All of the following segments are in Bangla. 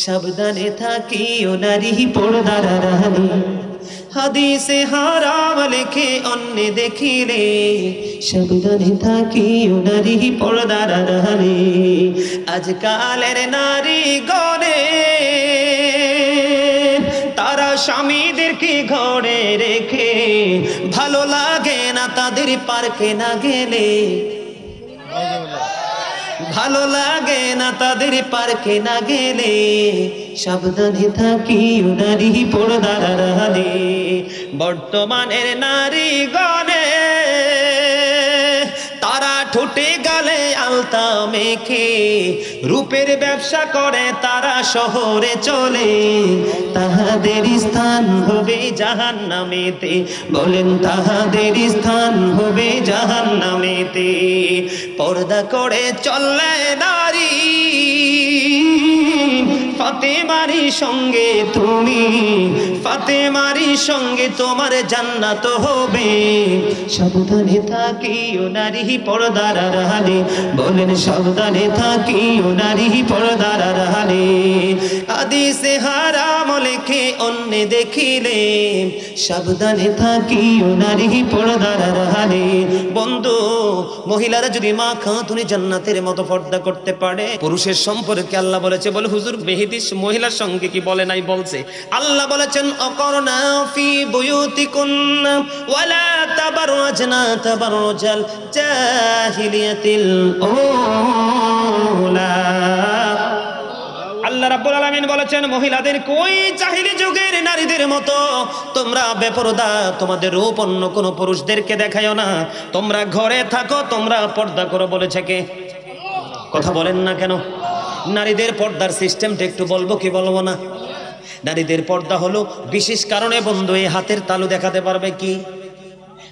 সাবধানে থাকিও নারী পর্দার আড়ালে, হাদিসে হারাম লেখে অন্য দেখিলে, সাবধানে থাকিও নারী পর্দার আড়ালে। আজকালের নারী গণে তারা স্বামীদেরকে ঘরে রেখে, ভালো লাগে না তাদের পার্কে না গেলে, ভালো লাগে না তাদের পার্কে না গেলে, সাবধানে থাকিও নারী পর্দার আড়ালে। বর্তমানের নারী গণে তারা ঠোঁটে গালে আলতা মেখে, রূপের ব্যবসা করে তারা শহরে চলে, তাহাদের স্থান হবে জাহান্নামেতে, বলেন তাহাদের স্থান হবে জাহান্নামেতে। পর্দা করে চললে নারী, ফাতেমারি সঙ্গে তুমি, ফাতেমারি সঙ্গে তোমার জান্নাত হবে। সাবধানে থাকিও নারী পর্দার আড়ালে, বলেন সাবধানে থাকিও নারী পর্দার আড়ালে। হাদিসে হারাম লেখে অন্য দেখিলে, সাবধানে থাকিও নারী পর্দার আড়ালে। বন্ধু, মহিলারা যদি মা খাতুনে জান্নাতের মতো পর্দা করতে পারে, পুরুষের সম্পর্কে আল্লাহ বলেছে, বলে হুজুর বেহিদিস মহিলার সঙ্গে কি বলে নাই? বলছে। আল্লাহ বলেছেন অকরনা ফি বুয়ুতিকুন্না ওয়ালা তাবাররাজনা তাবাররুজাল জাহিলিয়াতিল উলা। আল্লাহ রাব্বুল আলামিন বলেছেন, মহিলাদের কই জাহিলি যুগের নারীদের মতো তোমরা বেপরদা, তোমাদের রূপ অন্য কোনো পুরুষদেরকে দেখায়ও না, তোমরা ঘরে থাকো, তোমরা পর্দা করো। বলেছে কে? কথা বলেন না কেন? নারীদের পর্দার সিস্টেমটা একটু বলবো কি বলবো না? নারীদের পর্দা হলো বিশেষ কারণে বন্ধু, এই হাতের তালু দেখাতে পারবে কি?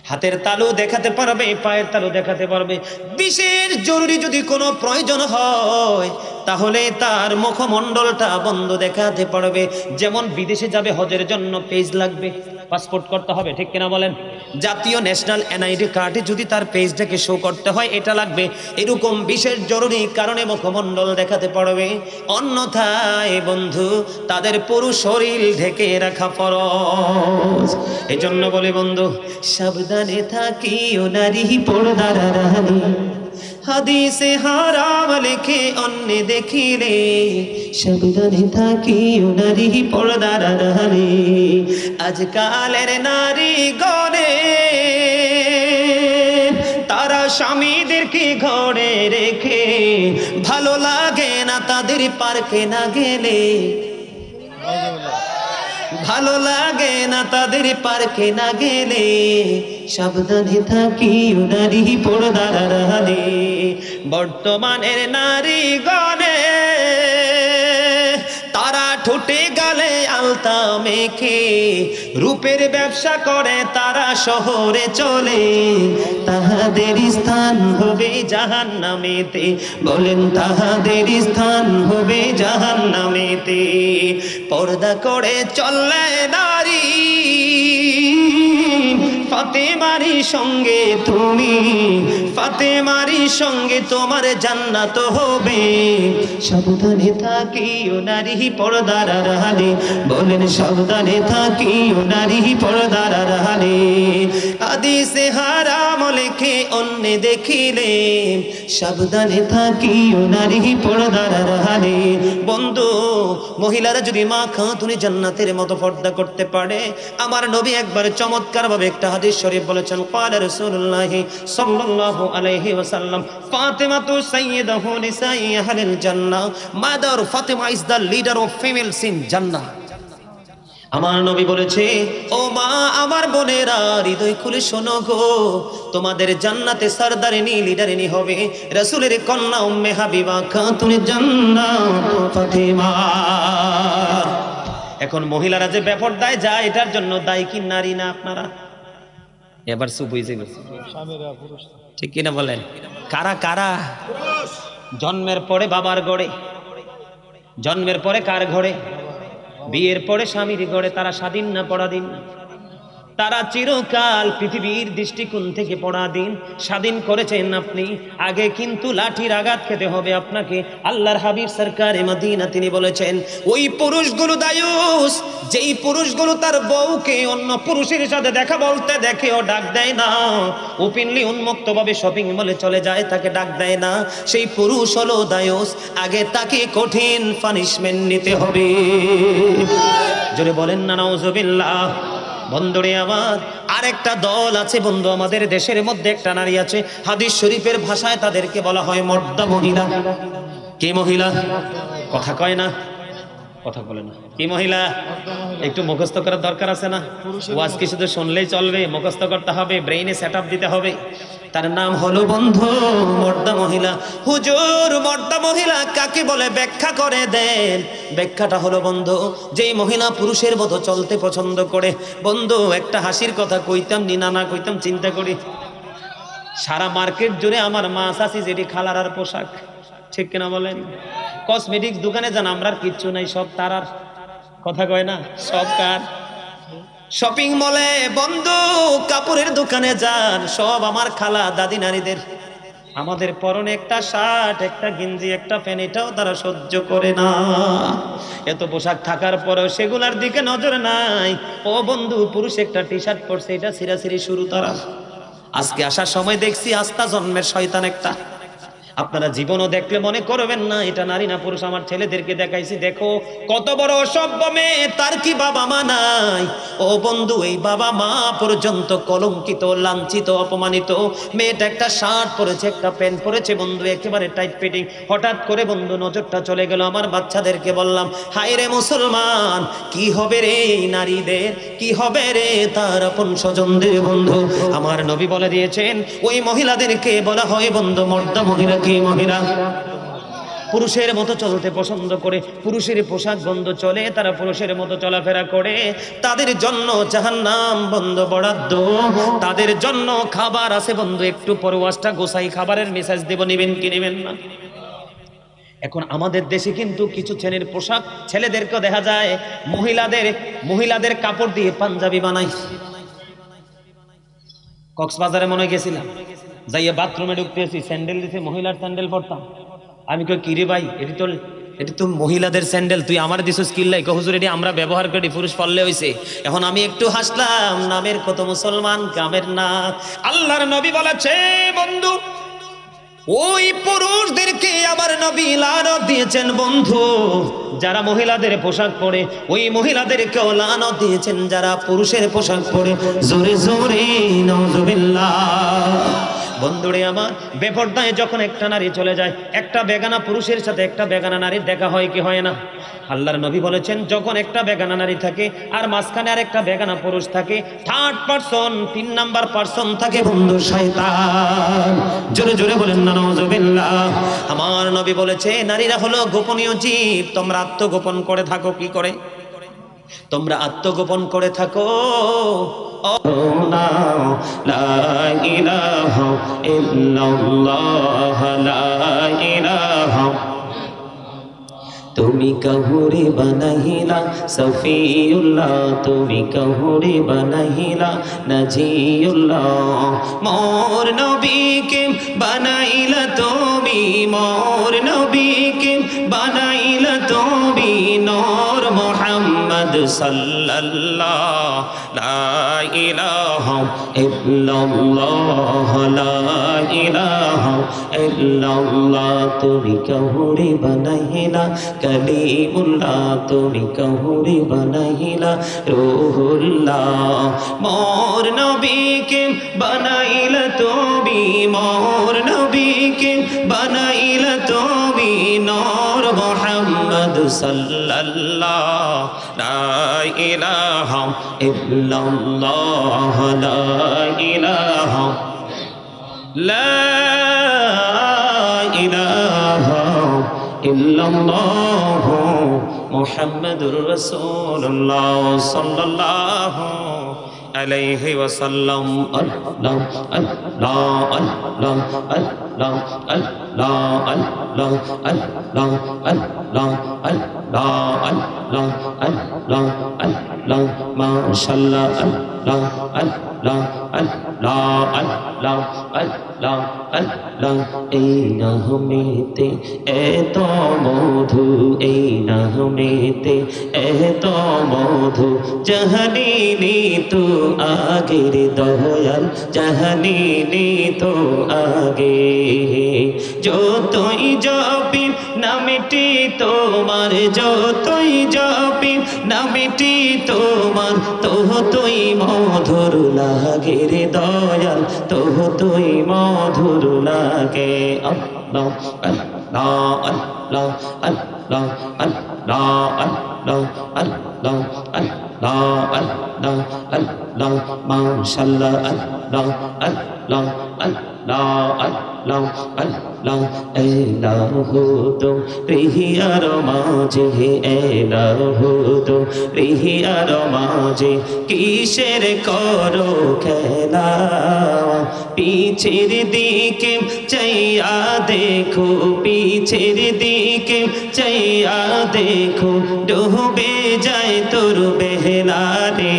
হাতের তালু দেখাতে পারবে, পায়ের তালু দেখাতে পারবে। বিশেষ জরুরি যদি কোনো প্রয়োজন হয় তাহলে তার মুখমণ্ডলটা বন্ধ দেখাতে পারবে। যেমন বিদেশে যাবে হজের জন্য পেজ লাগবে, পাসপোর্ট করতে হবে, ঠিক কিনা বলেন? জাতীয় ন্যাশনাল এনআইডি কার্ডে যদি তার পেজটাকে শো করতে হয় এটা লাগবে। এরকম বিশেষ জরুরি কারণে মুখমণ্ডল দেখাতে পারবে, অন্যথায় বন্ধু তাদের পুরো শরীর ঢেকে রাখা ফরজ। এজন্য বলে বন্ধু, সাবধানে থাকিও নারী পর্দার আড়ালে, হাদিসে হারাম লেখে অন্য দেখিলে, সাবধানে থাকিও নারী পর্দার আড়ালে। আজকালের নারী গণে তারা স্বামীদেরকে ঘরে রেখে, ভালো লাগে না তাদের পার্কে না গেলে, ভালো লাগে না তাদের পার্কে না গেলে, সাবধানে থাকিও নারী পর্দার আড়ালে। বর্তমানের নারী গণে তারা ঠোঁটে গালে আলতা মেখে, রূপের ব্যবসা করে তারা শহরে চলে, তাহাদের স্থান হবে জাহান্নামেতে, বলেন তাহাদের স্থান হবে জাহান্নামেতে। পর্দা করে চললে নারী, ফাতেমারি সঙ্গে তুমি, ফাতেমারি সঙ্গে তোমার জান্নাত হবে। সাবধানে থাকিও নারী পর্দার আড়ালে, বলেন সাবধানে থাকিও নারী পর্দার আড়ালে। হাদিসে হারাম লেখে অন্য দেখিলে, সাবধানে থাকিও নারী পর্দার আড়ালে। বন্ধু, মহিলারা যদি মা খাতুনে জান্নাতের মতো পর্দা করতে পারে, আমার নবী একবার চমৎকার ভাবে একটা হাদিস শরীফ বলেছেন, ক্বালা রাসূলুল্লাহ সাল্লাল্লাহু আলাইহি ওয়াসাল্লাম, ফাতিমাতু সাইয়্যিদাতু নিসাই আহলিল জান্নাহ, mother Fatima is the leader of females in জান্নাহ। আমার নবী বলেছে, ও মা, আমার বোনেরা হৃদয় খুলে শোনো গো, তোমাদের জান্নাতে সরদারিনী লিডারিনী হবে রাসূলের কন্যা উম্মে হাবিবা খাতুনে জান্নাত ফাতিমা। এখন মহিলারা যে বেপরদায় যায়, এটার জন্য দায়ী কি নারী না আপনারা? এবার চুপ হয়েছে, ঠিক কিনা বলেন? কারা কারা? জন্মের পরে বাবার ঘরে, জন্মের পরে কার ঘরে? বিয়ের পরে স্বামীর ঘরে। তারা স্বাধীন না পরাধীন? তারা চিরকাল পৃথিবীর দৃষ্টিকোণ থেকে পরাধীন, স্বাধীন করেছেন আপনি। আগে কিন্তু লাঠির আঘাত খেতে হবে আপনাকে। আল্লাহর হাবিব সরকারে মদিনা তিনি বলেছেন, ওই পুরুষগুলো দায়ুস, যেই পুরুষগুলো তার বউকে অন্য পুরুষের সাথে দেখা বলতে দেখেও ডাক দেয় না, ওপেনলি উন্মুক্তভাবে শপিং মলে চলে যায়, তাকে ডাক দেয় না, সেই পুরুষ হলো দায়ুস। আগে তাকে কঠিন পানিশমেন্ট নিতে হবে। জোরে বলেন না নাউজুবিল্লাহ। বন্ধুরে আমার, আরেকটা দল আছে বন্ধু, আমাদের দেশের মধ্যে একটা নারী আছে, হাদিস শরীফের ভাষায় তাদেরকে বলা হয় মর্দা মহিলা। কি মহিলা? কথা কয় না, কথা বলে না। কি মহিলা? একটু মুখস্থ করার দরকার আছে না? ওয়াজ কি শুধু শুনলেই চলবে? মুখস্থ করতে হবে, ব্রেইনে সেট আপ দিতে হবে। তার নাম হলো বন্ধু মর্দা মহিলা। হুজুর, মর্দা মহিলা কাকে বলে ব্যাখ্যা করে দেন। ব্যাখ্যাটা হলো বন্ধু, যেই মহিলা পুরুষের মতো চলতে পছন্দ করে। বন্ধু, একটা হাসির কথা কইতাম নি, না কইতাম চিন্তা করি। সারা মার্কেট জুড়ে আমার মা চাচি যেটি খালার আর পোশাক, ঠিক কিনা বলেন? কসমেটিক্স দোকানে যান, আমরা কিচ্ছু নাই, সব তারার। কথা কয় না, সব কার। শপিং মলে বন্ধু কাপড়ের দোকানে যান, সব আমার খালা দাদি নারীদের। আমাদের পরনে একটা শার্ট, একটা গেঞ্জি, একটা প্যান্ট, এটাও তারা সহ্য করে না। এত পোশাক থাকার পরেও সেগুলার দিকে নজর নাই। ও বন্ধু, পুরুষ একটা টি শার্ট পরছে, এটা ছিঁড়াছিঁড়ি শুরু তারা। আজকে আসার সময় দেখছি আস্তা জন্মের শয়তান একটা। আপনারা জীবনও দেখলে মনে করবেন না এটা নারী না পুরুষ। আমার ছেলেদেরকে দেখাইছি, দেখো কত বড় অসভ্য মেয়ে, তার কি বাবা মা নাই? ও বন্ধু, এই বাবা মা পর্যন্ত কলঙ্কিত, লাঞ্ছিত, অপমানিত। মেয়েটা একটা শার্ট পরেছে, একটা প্যান্ট পরেছে বন্ধু, একেবারে টাইট ফিটিং। হঠাৎ করে বন্ধু নজরটা চলে গেল। আমার বাচ্চাদেরকে বললাম, হায় রে মুসলমান, কি হবে রে নারীদের, কি হবে রে তার আপন স্বজনদের? বন্ধু, আমার নবী বলে দিয়েছেন, ওই মহিলাদেরকে বলা হয় বন্ধু মর্দা মহিলা। কি মহিলা? পুরুষের মতো চলতে পছন্দ করে, পুরুষের পোশাক বন্ধ চলে, তারা পুরুষের মতো চলাফেরা করে। তাদের জন্য জাহান্নাম বন্ধ বরাদ্দ, তাদের জন্য খাবার আছে বন্ধু। একটু পরে ওয়াজটা গোসাই খাবারের মেসেজ দেব, নেবেন কি নেবেন না? এখন আমাদের দেশে কিন্তু কিছু ছেলের পোশাক, ছেলেদেরকেও দেখা যায় মহিলাদের কাপড় দিয়ে পাঞ্জাবি বানাই। কক্সবাজারে মনে গেছিলাম, যাইয়া বাথরুমে ঢুকতেছি, স্যান্ডেল দিতে, মহিলার স্যান্ডেল পরতাম। আমি কই, কিরে ভাই, এটি তো মহিলাদের স্যান্ডেল, তুই আমার দিছো স্কিল লাই? হুজুর, এটি আমরা ব্যবহার করি, পুরুষ পরলে হইছে। এখন আমি একটু হাসলাম, নামের কত মুসলমান, কামের না। আল্লাহর নবী বলেছে বন্ধু, ওই পুরুষদেরকে আবার নবী লানত দিয়েছেন বন্ধু, যারা মহিলাদের পোশাক পরে। ওই মহিলাদেরকেও লানত দিয়েছেন যারা পুরুষের পোশাক পরে। জোরে জোরে নাউজুবিল্লাহ। বন্ধুরে আমার, বেপরদায় যখন একটা নারী চলে যায়, একটা বেগানা পুরুষের সাথে একটা বেগানা নারীর দেখা হয় কি হয় না? আল্লাহর নবী বলেছেন, যখন একটা বেগানা নারী থাকে আর মাঝখানে আর একটা বেগানা পুরুষ থাকে, থার্ড পারসন, 3 নাম্বার পারসন থাকে বন্ধু শয়তান। জোরে জোরে বলেন না নাউজুবিল্লাহ। আমার নবী বলেছে, নারীরা হলো গোপনীয় জীব, তোমরা আত্মগোপন করে থাকো। কি করে? তোমরা আত্মগোপন করে থাকো। লা ইলাহা ইল্লাল্লাহ, লা ইলাহা। তুমি কাহুরে বানাইলা সফিউল্লাহ, তুমি কাহুরে বানাইলা নাজিউল্লাহ। মোর নবীকে বানাইলা তুমি, মোর নবীকে বানাইলা তুমি, নূর মুহাম্মদ সাল্লাল্লাহ। লা ইলাহা ইল্লাল্লাহ, লা ইলাহা ইল্লাল্লাহ। তুমি কাহুরে বানাইলা কলিমুল্লাহ, তুমি কাহুরে বানাইলা রূহুল্লাহ। মোর নবীকে বানাইলা তুমি, মোর নবীকে বানাইলা তুমি, নূর মুহাম্মদ সাল্লাল্লাহ। লা ইলাহা ইল্লাল্লাহ, লা ইলাহা, লা ইলাহা ইল্লাল্লাহ মুহাম্মাদুর রাসূলুল্লাহ সাল্লাল্লাহু আলাইহি ওয়াসাল্লাম। আল্লাহ আল্লাহ আল্লাহ আল্লাহ আল্লাহ। মাশাআল্লাহ আল্লাহ আল্লাহ আল্লাহ আল্লাহ আল্লাহ আল্লাহ এই নামেতে এত মধু এই নামেতে এত মধু জাহানিনি তো আগের দয়াল জাহানিনি তো আগে যতই জপি নামটি তোমার যতই জপি নামটি তোমার ততই মধুর লাগে রে দয়াল ততই মধুর লাগে আল্লাহ আল্লাহ আল্লাহ আল্লাহ আল্লাহ আল্লাহ আল্লাহ আল্লাহ আল্লাহ আল্লাহ মাশাআল্লাহ আল্লাহ আল্লাহ আল্লাহ আল্লাহ আল্লাহ এলাহু তো রিহিয়ার মাঝে এলাহু তো রিহিয়ার মাঝে কিসের করো খেলা পিছের দিকে চাইয়া দেখো পিছের দিকে চাইয়া দেখো ডুবে যায় তোর বেহলা রে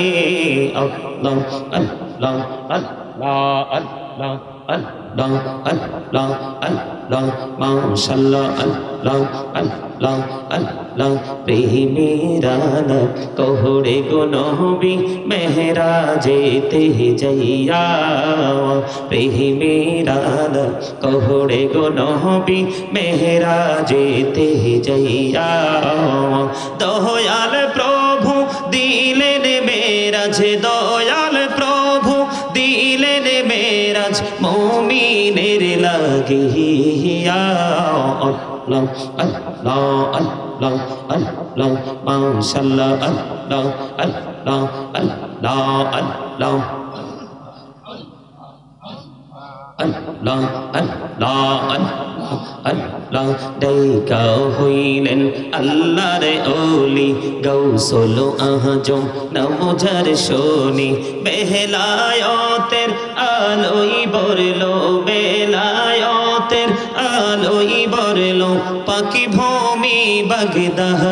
আল্লাহ আল্লাহ আল্লাহ আল্লাহ আল্লাহ আল্লাহ আল্লাহ মাশাআল্লাহ আল্লাহ আল্লাহ আল্লাহ প্রেমেরা কোহড়ে গো নবী মেহরাজেতে যাইয়া প্রেমেরা কোহড়ে গো নবী মেহরাজেতে যাইয়া দয়াল প্রভু দিলেন মেরাজ দয়াল প্রভু দিলেন মেরাজ মুমিনের লাগিয়া আল্লাহ আল্লাহ আল্লাহ আল্লাহ মাশাআল্লাহ আল্লাহ আল্লাহ আল্লাহ আল্লাহ আল্লাহ আল্লাহ আল্লাহ আল্লাহ ডাইকা হইলেন আল্লাহর ওলি গৌসুল আজম নমজার শোনি বেলায়েতের আলোই বরলো বেলায়েতের আলোই বরলো পাকি ভূমি বাগদাদ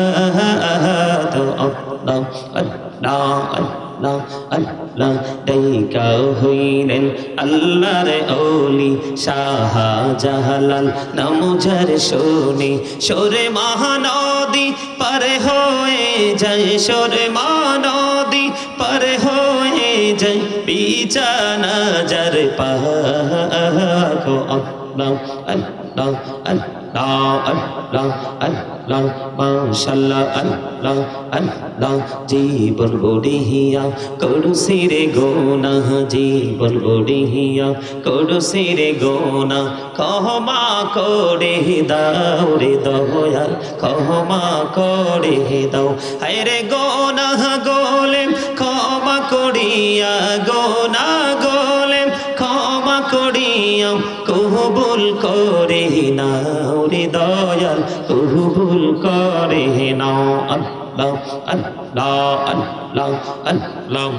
আল্লাহ আল্লাহ আল্লাহ আল্লাহ ডাইকা হইলেন আল্লাহর ওলি শাহজালাল নমজার শোনি সোরে মহানদী পার হয়ে যায় সোরে মহানদী পার হয়ে যায় বিছানা যার পাগো আল্লাহ আল্লাহ আল্লাহ আল্লাহ আল্লাহ মাশাআল্লাহ আল্লাহ আল্লাহ জীবন গড়িয়া করছি রে গোনাহ জীবন গড়িয়া করছি রে গোনাহ ক্ষমা করে দাও রে দয়াল ক্ষমা করে দাও হায় রে গোনাহ গোলেম ক্ষমা করিয়া গোনাহ গোলেম ক্ষমা করিয়া কবুল করে নাও রে দয়াল কবুল করে নাও আল্লাহ আল্লাহ আল্লাহ আল্লাহ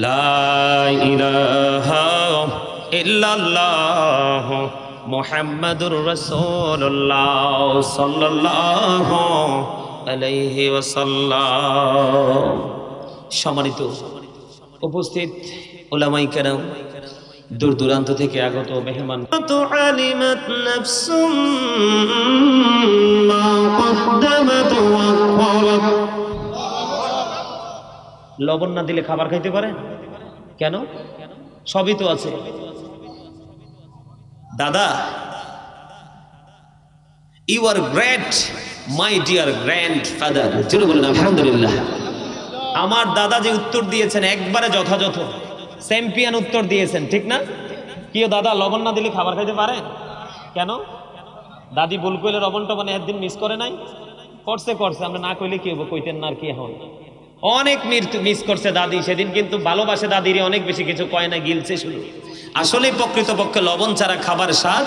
লা ইলাহা ইল্লাল্লাহ মুহাম্মাদুর রাসূলুল্লাহ সাল্লাল্লাহু আলাইহি ওয়াসাল্লাম। সম্মানিত উপস্থিত উলামায়ে কেরাম, দূর দূরান্ত থেকে আগত মেহমান, আলিমাত নাফসুম মা কদ্দামাত ওয়া আখখারাত। লবণ না দিলে খাবার খাইতে পারে কেন? সবই তো আছে। দাদা, you are great my dear grandfather. জোরে বলেন আলহামদুলিল্লাহ। আমার দাদা যে উত্তর দিয়েছেন একবারে যথাযথ, চ্যাম্পিয়ন উত্তর দিয়েছেন, ঠিক না? কি দাদা, লবণ না দিলে খাবার খাইতে পারে কেন? দাদি ভুল কইলে লবণ টবণ একদিন মিস করে নাই? করছে করছে, আমরা না কইলে কি হবো, কইতেন না আর কি এখন। অনেক মিস করছে দাদি সেদিন, কিন্তু ভালোবাসে দাদিরে, অনেক বেশি কিছু কয় না, গিলছে শুধু। আসলে প্রকৃতপক্ষে লবণ ছাড়া খাবার স্বাদ,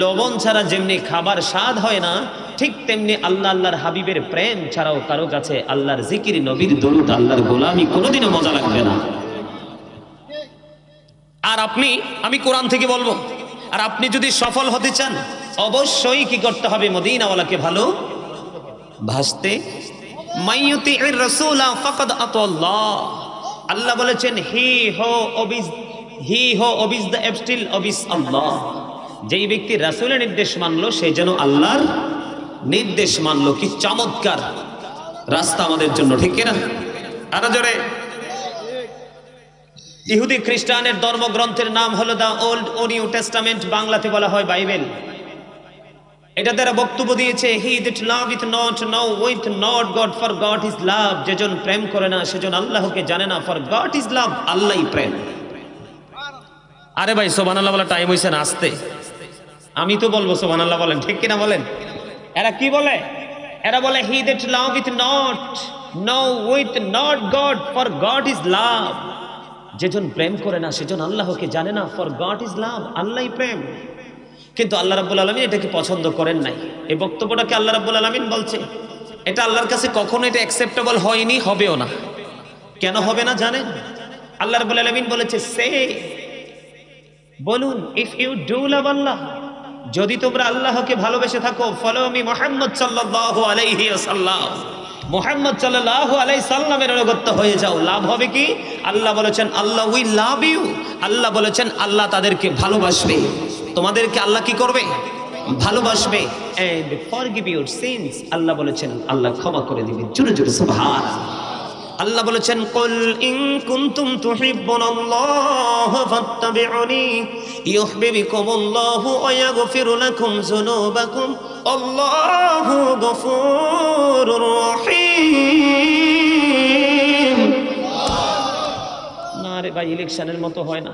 লবণ ছাড়া যেমনি খাবার স্বাদ হয় না, ঠিক তেমনি আল্লাহ আল্লাহর হাবিবের প্রেম ছাড়াও কারো কাছে আল্লাহর জিকির, নবীর দরুদ, আল্লাহর গোলামি কোনোদিনও মজা লাগবে না। আর আমি কোরআন থেকে বলবো। আর আপনি যদি সফল হতে চান অবশ্যই কি করতে হবে? মদিনাওয়ালাকে ভালো ভাসতে। মাইয়ুতির রাসূলা ফাকাদ আতাল্লাহ। আল্লাহ বলেছেন হি হো অবিজ দ্য এবস্টিল অবিজ আল্লাহ। যেই ব্যক্তি রাসূলের নির্দেশ মানলো সে যেন আল্লাহর নির্দেশ মানলো। কি চমৎকার রাস্তা আমাদের জন্য, ঠিক কিনা? আরো জোরে। ইহুদি খ্রিস্টানের ধর্মগ্রন্থের নাম হলো দা ওল্ড ও নিউ টেস্টামেন্ট, বাংলাতে বলা হয় বাইবেল। এটা দ্বারা বক্তব্য দিয়েছে হি দ্যাট লাভeth not know with not God for God is love। যেজন প্রেম করে না সেজন আল্লাহকে জানে না, for God is love, আল্লাহই প্রেম। আরে ভাই সুবহানাল্লাহ বলা টাইম হইছে না, আসতে আমি তো বলবো সুবহানাল্লাহ বলেন, ঠিক কিনা বলেন? এরা কি বলে? এরা বলে হি দ্যাট লাভeth not know with not God for God is love। যেজন প্রেম করে না সেজন আল্লাহকে জানে না, for God is love, আল্লাহই প্রেম। কিন্তু আল্লাহ রাব্বুল আলামিন এটাকে পছন্দ করেন নাই। এই বক্তব্যটাকে আল্লাহ রাব্বুল আলামিন বলছে এটা আল্লাহর কাছে কখনো এটা অ্যাকসেপ্টেবল হয়নি, হবেও না। কেন হবে না জানেন? আল্লাহ রাব্বুল আলামিন বলেছে সে বলুন ইফ ইউ ডু লাভ আল্লাহ, যদি তোমরা আল্লাহকে ভালোবেসে থাকো, ফলো মি মুহাম্মদ সাল্লাল্লাহু আলাইহি ওয়াসাল্লাম, মুহাম্মদ সাল্লাল্লাহু আলাইহি সাল্লামের অনুগত হয়ে যাও। লাভ হবে কি? আল্লাহ বলেছেন আল্লাহ উইল লাভ ইউ। আল্লাহ বলেছেন আল্লাহ তাদেরকে ভালোবাসবে। তোমাদেরকে আল্লাহ কি করবে? ভালোবাসবে। এন্ড ফরগিভ ইউর সিনস, আল্লাহ বলেছেন আল্লাহ ক্ষমা করে দিবে। জোরে জোরে সুবহানাল্লাহ। আল্লাহ বলেছেন কুল ইন কুনতুম তুহিব্বুনাল্লাহ ফাত্তাবিউনি ইউহিব্বুকুমুল্লাহু ওয়া ইয়াগফির লাকুম যুনুবাকুম আল্লাহু গফুরুর রহিম। না রে ভাই, ইলেকশনের মতো হয় না,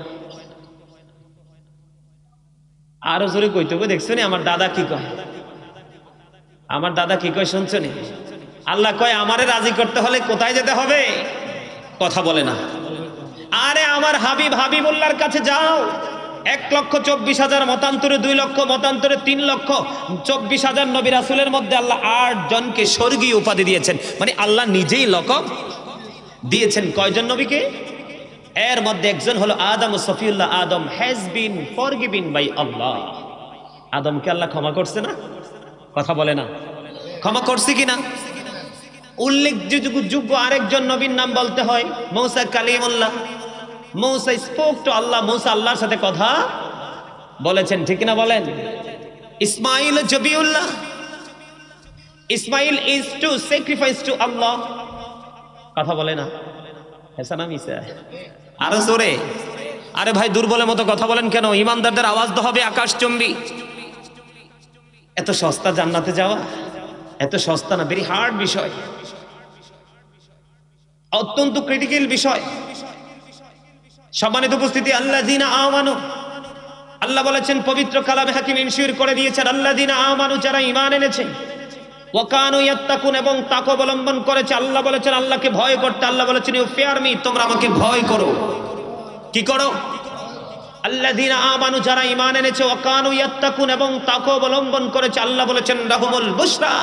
আরো জোরে কইতে হবে। দেখছো নি আমার দাদা কি কয়? আমার দাদা কি কয় শুনছো নি? আল্লাহ কয় আমারে রাজি করতে হলে কোথায় যেতে হবে? কথা বলে না। আরে আমার হাবিবুল্লাহর কাছে যাও। 1,24,000 মতান্তরে 2 লক্ষ, মতান্তরে 3 লক্ষ, 24,000 নবী রাসূলের মধ্যে আল্লাহ 8 জনকে স্বর্গীয় উপাধি দিয়েছেন। মানে আল্লাহ নিজেই লকব দিয়েছেন কয়জন নবীকে? এর মধ্যে একজন হলো আদম সফিউল্লাহ। আদম হ্যাজ বিন ফরগিভেন বাই আল্লাহ। আদমকে আল্লাহ ক্ষমা করছে না? কথা বলে না। ক্ষমা করছে কিনা? উল্লেখযোগ্য আরেকজন নবীর নাম বলতে হয় Musa Kalimullah. Musa spoke to Allah. Musa আল্লাহর সাথে কথা বলেছেন, ঠিক না বলেন? Ismail Zabiullah. Ismail is to sacrifice to Allah. কথা বলে না। হেসানা মিসা আরো জোরে। আরে ভাই দুর্বলের মতো কথা বলেন কেন? ইমানদারদের আওয়াজ তো হবে আকাশচুম্বী। এত সস্তা জান্নাতে যাওয়া? এত সস্তা না, ভেরি হার্ড বিষয়, অত্যন্ত ক্রিটিক্যাল বিষয়। সম্মানিত উপস্থিতি, আল্লাযীনা আমানু, আল্লাহ বলেছেন পবিত্র কালামে হাকিম ইনশিওর করে দিয়েছেন আল্লাযীনা আমানু, যারা ঈমান এনেছে, ওয়া কানু ইয়াত্তাকুন, এবং তাকওয়া অবলম্বন করেছে। আল্লাহ বলেছেন আল্লাহকে ভয় করতে। আল্লাহ বলেছেন ইউ ফিয়ার মি, তোমরা আমাকে ভয় করো। কি করো? আল্লাযীনা আমানু, যারা ঈমান এনেছে, ওয়া কানু ইয়াত্তাকুন, এবং তাকওয়া অবলম্বন করেছে। আল্লাহ বলেছেন লাহুমুল বুশরা,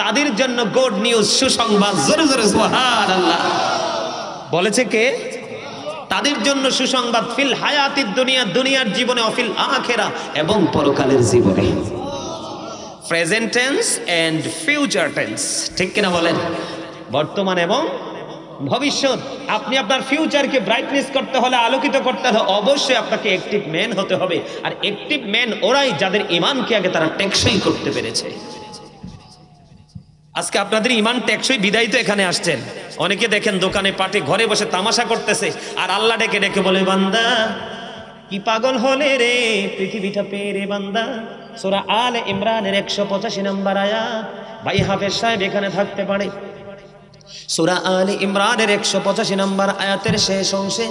তাদের জন্য গুড নিউজ, সুসংবাদ। জোরে জোরে সুবহানাল্লাহ। বলেছে কে? তাদের জন্য সুসংবাদ। ফিল হায়াতিদ দুনিয়া, দুনিয়ার জীবনে, অফিল আখিরা, এবং পরকালের জীবনে। Present tense and future tense, ঠিক কিনা বলেন? বর্তমান এবং ভবিষ্যৎ। আপনি আপনার ফিউচারকে ব্রাইটনেস করতে হলে, আলোকিত করতে হলে অবশ্যই আপনাকে অ্যাক্টিভ ম্যান হতে হবে। আর অ্যাক্টিভ ম্যান ওরাই যাদের ঈমানকে আগে তারা টেকসই করতে পেরেছে। আজকে আপনাদের ঈমান টেকসই বিদায় তো এখানে আসছেন। অনেকে দেখেন দোকানে পাটে ঘরে বসে তামাশা করতেছে, আর আল্লাহ ডেকে ডেকে বলে বান্দা কি পাগল হলে রে, পৃথিবীটা পেয়ে রে বান্দা। সূরা আলে ইমরানের 185 নম্বর আয়াত। ভাই হাফেজ সাহেব এখানে থাকতে পারে। সূরা আলে ইমরানের 185 নম্বর আয়াতের শেষ অংশে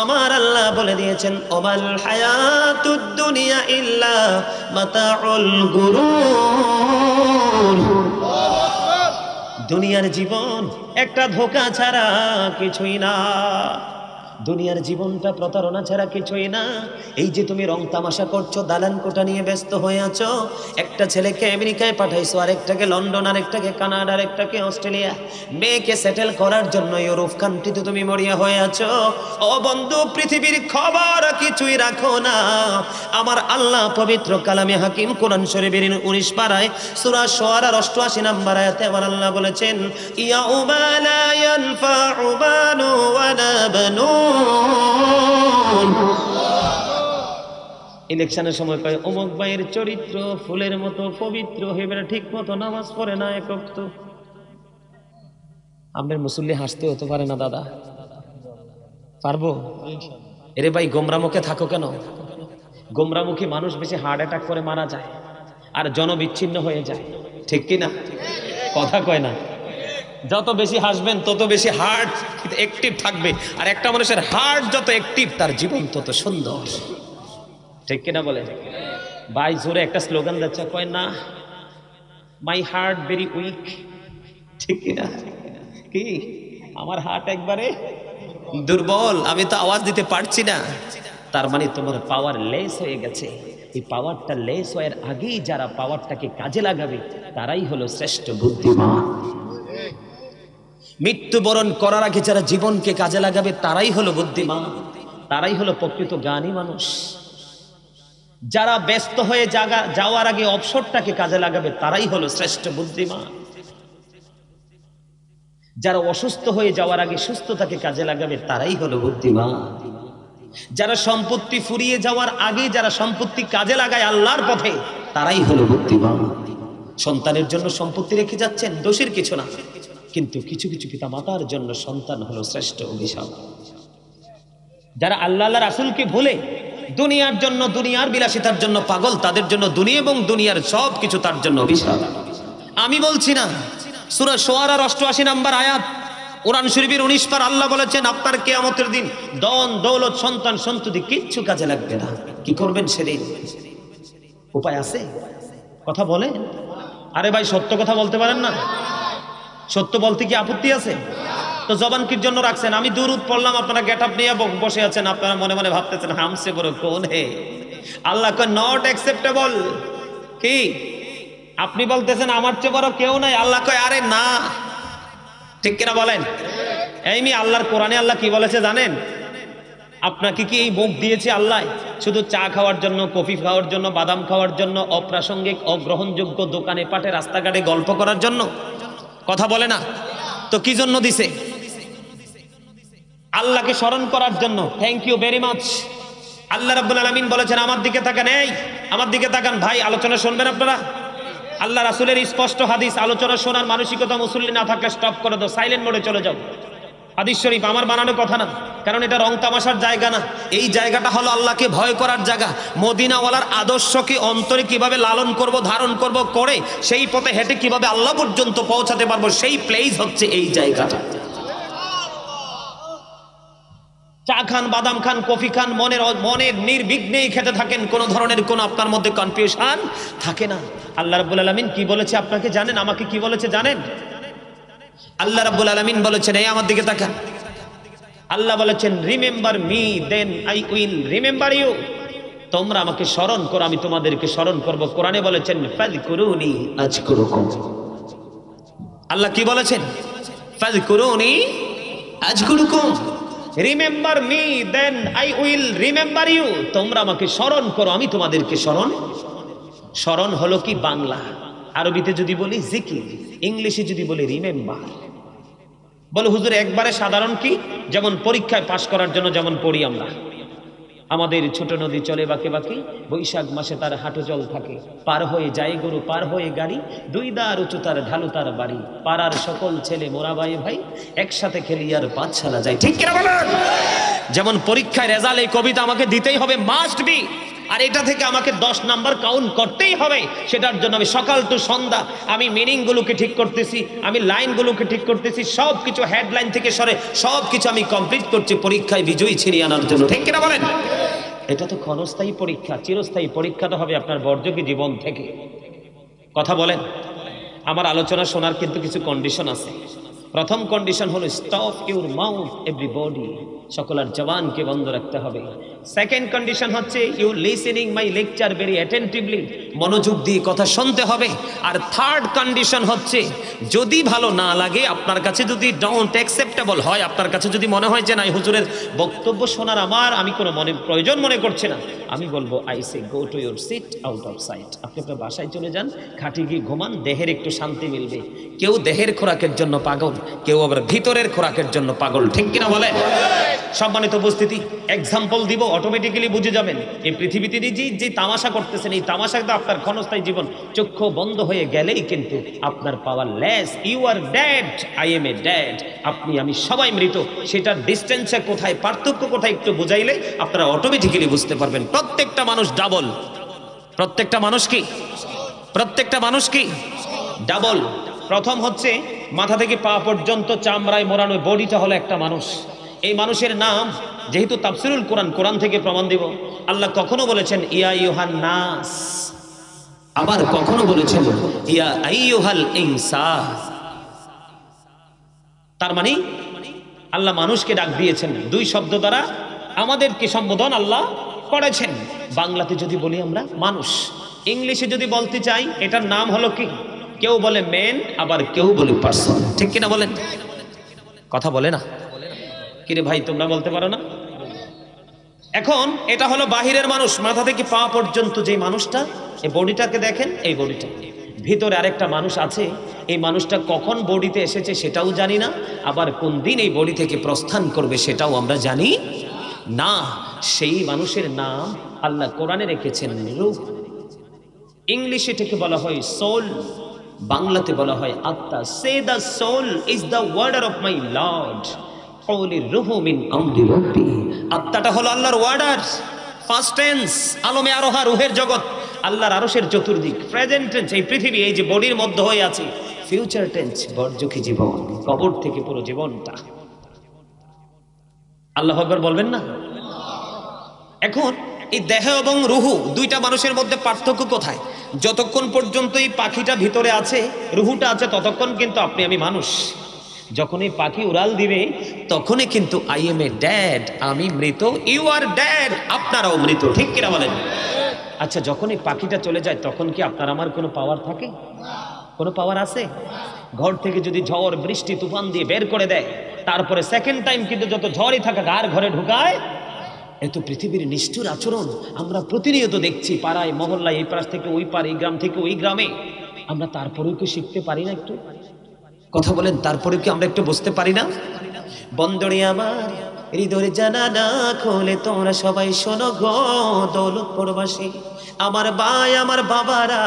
আমার আল্লাহ বলে দিয়েছেন ওমাল হায়াতুদ দুনিয়া ইল্লা মাতাউল গুরুর। দুনিয়ার জীবন একটা ধোঁকা ছাড়া কিছুই না। দুনিয়ার জীবনটা প্রতারণা ছাড়া কিছুই না। এই যে তুমি রং তামাশা করছো, দালান কোঠা নিয়ে ব্যস্ত হয়ে আছো, একটা ছেলেকে আমেরিকায় পাঠাইছো, আরেকটাকে লন্ডন, আরেকটাকে কানাডা, আরেকটাকে অস্ট্রেলিয়া, মেয়েকে সেটেল করার জন্য ইউরোপ কান্ট্রিতে তুমি মরিয়া হয়ে আছো। ও বন্ধু, পৃথিবীর খবর কিছুই রাখো না। আমার আল্লাহ পবিত্র কালামে হাকিম কোরআন শরীফের 19 পারায় সূরা শুআরার 88 নম্বর আয়াতে আমার আল্লাহ বলেছেন, ইয়াউমা লা ইয়ানফাউ মালু ওয়ালা বানুন। ইলেকশনের সময় কয় অমুক ভাইয়ের চরিত্র ফুলের মতো পবিত্র, হেবেরা ঠিক মতো নামাজ পড়ে না, এক ওয়াক্ত। আপনার মুসল্লি হাসতে হতে পারে না দাদা, পারবো? এরে ভাই, গোমরামুখে থাকো কেন? গোমরামুখী মানুষ বেশি হার্ট অ্যাটাক করে মারা যায় আর জনবিচ্ছিন্ন হয়ে যায়, ঠিক কি না? কথা কয় না? যত বেশি হাসবেন তত বেশি হার্ট অ্যাক্টিভ থাকবে, আর একটা মানুষের হার্ট যত অ্যাক্টিভ তার জীবন তত সুন্দর, ঠিক কিনা বলে? ভাই জোরে একটা স্লোগান দিচ্ছে, কয় না মাই হার্ট ভেরি উইক, ঠিক কিনা? কি আমার হার্ট একবারে দুর্বল, আমি তো আওয়াজ দিতে পারছি না। তার মানে তোমার পাওয়ার লেস হয়ে গেছে। এই পাওয়ারটা লেস হওয়ার আগেই যারা পাওয়ারটাকে কাজে লাগাবে তারাই হলো শ্রেষ্ঠ বুদ্ধিমান। মৃত্যুবরণ করার আগে যারা জীবনকে কাজে লাগাবে তারাই হলো বুদ্ধিমান, তারাই হলো প্রকৃত জ্ঞানী মানুষ। যারা ব্যস্ত হয়ে যাওয়ার আগে অবসরটাকে কাজে লাগাবে তারাই হলো শ্রেষ্ঠ বুদ্ধিমান। যারা অসুস্থ হয়ে যাওয়ার আগে সুস্থতাকে কাজে লাগাবে তারাই হলো বুদ্ধিমান। যারা সম্পত্তি ফুরিয়ে যাওয়ার আগে যারা সম্পত্তি কাজে লাগায় আল্লাহর পথে তারাই হলো বুদ্ধিমান। সন্তানের জন্য সম্পত্তি রেখে যাচ্ছেন, দোষের কিছু না, কিন্তু কিছু কিছু পিতা মাতার জন্য সন্তান হলো শ্রেষ্ঠ অভিশাপ। যারা আল্লাহ আল্লাহ রাসূলকে ভুলে দুনিয়ার জন্য, দুনিয়ার বিলাসিতার জন্য পাগল, তাদের জন্য দুনিয়া এবং দুনিয়ার সব কিছু তার জন্য অভিশাপ। আমি বলছি না, সূরা শুআরার 88 নম্বর আয়াত, কোরআন শরীফের 19 পার আল্লাহ বলেছেন, আপনার কিয়ামতের দিন ধন দৌলত সন্তান সন্ততি কিচ্ছু কাজে লাগবে না। কি করবেন সেদিন? উপায় আছে? কথা বলে। আরে ভাই, সত্য কথা বলতে পারেন না? সত্য বলতে কি আপত্তি আছে? তো জবান কির জন্য রাখছেন? আমি দুরূদ পড়লাম, আপনারা গেট আপ নিয়ে বসে আছেন, আপনারা মনে মনে ভাবতেছেন হামসে বড় কোন হে। আল্লাহ কয় নট অ্যাকসেপ্টেবল। কি আপনি বলতেছেন আমার চেয়ে বড় কেউ নাই? আল্লাহ কয় আরে না, ঠিক কিনা বলেন? এই আল্লাহর কোরআনে আল্লাহ কি বলেছে জানেন? আপনাকে কি এই মুখ দিয়েছে আল্লাহ শুধু চা খাওয়ার জন্য, কফি খাওয়ার জন্য, বাদাম খাওয়ার জন্য, অপ্রাসঙ্গিক অগ্রহণযোগ্য দোকানে পাটে রাস্তাঘাটে গল্প করার জন্য? কথা বলে না তো? কি জন্য দিছে? আল্লাহকে স্মরণ করার জন্য। Thank you very much. Allah রাব্বুল আলামিন বলেছেন, আমার দিকে তাকান, এই আমার দিকে তাকান ভাই, আলোচনা শুনবেন আপনারা। আল্লাহ রাসূলের স্পষ্ট হাদিস, আলোচনা শোনার মানসিকতা মুসল্লি না থাকলে স্টপ করে দাও, সাইলেন্ট মোডে চলে যাও। হাদিস শরীফ, আমার বানানো কথা না, কারণ এটা রং তামাশার জায়গা না। এই জায়গাটা হলো আল্লাহকে ভয় করার জায়গা। মদিনাওয়ালার আদর্শকে অন্তরে কিভাবে লালন করব, ধারণ করব, করে সেই পথে হেঁটে কিভাবে আল্লাহ পর্যন্ত পৌঁছাতে পারবো, সেই প্লেস হচ্ছে এই জায়গাটা। চা খান, বাদাম খান, কফি খান, মনের নির্বিঘ্নেই খেতে থাকেন, কোনো ধরনের কোনো আপনার মধ্যে কনফিউশন থাকে না। আল্লাহ রাব্বুল আলামিন কি বলেছে আপনাকে জানেন? আমাকে কি বলেছে জানেন? আল্লাহ রাব্বুল আলামিন বলেছেন, এই আমার দিকে তাকান, আল্লাহ বলেছেন, remember me then I will remember you. তোমরা আমাকে স্মরণ করো, আমি তোমাদেরকে স্মরণ করব। কোরআনে বলেছেন, ফাযকুরুনি আযকুরুকুম। আল্লাহ কি বলেছেন? ফাযকুরুনি আযকুরুকুম। Remember me then I will remember you. তোমরা আমাকে স্মরণ করো, আমি তোমাদেরকে স্মরণ। স্মরণ হলো কি বাংলা, আরবিতে যদি বলি জিকির, ইংলিশে যদি বলি রিমেম্বার। বলে হুজুর একবারে সাধারণ কি? যেমন পরীক্ষায় পাশ করার জন্য যেমন পড়ি আমরা, আমাদের ছোট নদী চলে বাঁকে বাঁকে, বৈশাখ মাসে তার হাঁটু জল থাকে, পার হয়ে যায় গরু, পার হয়ে গাড়ি, দুই দার উঁচু তার ঢালু তার বাড়ি, পাড়ার সকল ছেলে মোরা ভাই ভাই, একসাথে খেলি আর পাঠশালা যায়। ঠিক কিনা বলেন? যেমন পরীক্ষায় রেজাল্ট, এই কবিতা আমাকে দিতেই হবে, মাস্ট বি, আর এটা থেকে আমাকে 10 নাম্বার কাউন্ট করতেই হবে। সেটার জন্য আমি সকাল টু সন্ধ্যা আমি মিনিংগুলোকে ঠিক করতেছি, আমি লাইনগুলোকে ঠিক করতেছি, সব কিছু হেডলাইন থেকে সরে সব কিছু আমি কমপ্লিট করছি পরীক্ষায় বিজয়ী ছিনিয়ে আনার জন্য। ঠিক কিনা বলেন? এটা তো ক্ষণস্থায়ী পরীক্ষা, চিরস্থায়ী পরীক্ষাটা হবে আপনার বর্জকী জীবন থেকে। কথা বলেন? আমার আলোচনা শোনার কিন্তু কিছু কন্ডিশন আছে। প্রথম কন্ডিশন হলো স্টপ ইউর মাউথ এভরিবডি, সকলের জবানকে বন্ধ রাখতে হবে। সেকেন্ড কন্ডিশন হচ্ছে you listening my lecture very attentively, মনোযোগ দিয়ে কথা শুনতে হবে। আর থার্ড কন্ডিশন হচ্ছে যদি ভালো না লাগে, আপনার কাছে যদি ডোন্ট অ্যাকসেপ্টেবল হয়, আপনার কাছে যদি মনে হয় যে না হুজুরের বক্তব্য শোনার আমি কোনো প্রয়োজন মনে করছি না, আমি বলবো I say go to your seat out of sight, আপনি আপনার বাসায় চলে যান, খাটে গিয়ে ঘুমান, দেহের একটু শান্তি মিলবে। কেউ দেহের খোরাকের জন্য পাগল, কেউ আবার ভিতরের খোরাকের জন্য পাগল, ঠিক কিনা বলে? সম্মানিত উপস্থিতি, এক্সাম্পল দিব, অটোমেটিক্যালি বুঝে যাবেন এই পৃথিবীতে যে তামাশা করতেছেন, এই তামাশাতে আপনার ক্ষণস্থায়ী জীবন চক্ষু বন্ধ হয়ে গেলেই কিন্তু আপনার powerless. You are dad, I am a dad, আপনি আমি সবাই মৃত। সেটার ডিস্টেন্সে কোথায়, পার্থক্য কোথায় একটু বুঝাইলে আপনারা অটোমেটিক্যালি বুঝতে পারবেন। প্রত্যেকটা মানুষ ডাবল, প্রত্যেকটা মানুষ কি, প্রত্যেকটা মানুষ কি ডাবল। প্রথম হচ্ছে মাথা থেকে পা পর্যন্ত চামড়ায় মোড়ানো বডিটা হলো একটা মানুষ। এই মানুষের নাম, যেহেতু তাফসিরুল কোরআন, কোরআন থেকে প্রমাণ দিব, আল্লাহ কখনো বলেছেন ইয়া আইয়ুহান নাস, আবার কখনো বলেছেন ইয়া আইয়ুহাল ইনসান। তার মানে আল্লাহ মানুষকে ডাক দিয়েছেন দুই শব্দ দ্বারা, আমাদেরকে সম্বোধন আল্লাহ করেছেন। বাংলাতে যদি বলি আমরা মানুষ, ইংলিশে যদি বলতে চাই এটার নাম হলো কি, কেউ বলে মেন, আবার কেউ বলে পারসন, ঠিক কিনা বলেন? কথা বলে না কিরে ভাই, তোমরা বলতে পারো না? এখন এটা হলো বাহিরের মানুষ, মাথা থেকে পা পর্যন্ত যে মানুষটা, এই বডিটাকে দেখেন, এই বডিটা, ভিতরে আরেকটা মানুষ আছে। এই মানুষটা কখন বডিতে এসেছে সেটাও জানি না, আবার কোন দিন এই বডি থেকে প্রস্থান করবে সেটাও আমরা জানি না। সেই মানুষের নাম আল্লাহ কোরআনে রেখেছেন রূহ। ইংলিশে এটাকে বলা হয় সোল, বাংলাতে বলা হয় আত্মা। Say the soul is the warder of my lord, আত্মাটা হলো আল্লাহর ওয়ার্ডার। ফার্স্ট টেন্স আলমে আরোহা, রুহের জগৎ, আল্লাহর আরশের চতুর্দিক। প্রেজেন্ট টেন্স এই পৃথিবী, এই যে বডির মধ্যে হয়ে আছে। ফিউচার টেন্স বরযুখী জীবন, কবর থেকে পুরো জীবনটা। আল্লাহু আকবার বলবেন না? এখন এই দেহ এবং রুহু দুইটা মানুষের মধ্যে পার্থক্য কোথায়? যতক্ষণ পর্যন্ত এই পাখিটা ভিতরে আছে, রুহুটা আছে, ততক্ষণ কিন্তু আপনি আমি মানুষ। যখন এই পাখি উড়াল দিবে তখনই কিন্তু আই এম এ ড্যাড, আমি মৃত, ইউ আর ড্যাড, আপনারাও মৃত, ঠিক কিনা বলেন? আচ্ছা, যখন এই পাখিটা চলে যায় তখন কি আপনার আমার কোনো পাওয়ার থাকে? কোনো পাওয়ার আছে? ঘর থেকে যদি ঝড় বৃষ্টি তুফান দিয়ে বের করে দেয়, তারপরে সেকেন্ড টাইম কিন্তু যত ঝড়ই থাকা আর ঘরে ঢুকায়। এত পৃথিবীর নিষ্ঠুর আচরণ আমরা প্রতিনিয়ত দেখছি, পাড়ায় মহল্লায়, এই পাশ থেকে ওই পার, এই গ্রাম থেকে ওই গ্রামে। আমরা তারপরেও কি শিখতে পারি না একটু? কথা বলেন, তারপরে কি আমরা একটু বুঝতে পারি না? বন্দরে আমার হৃদয়ের জানালা খোলে, তোমরা সবাই শোনো গো দৌলতপুরবাসী, আমার ভাই, আমার বাবারা,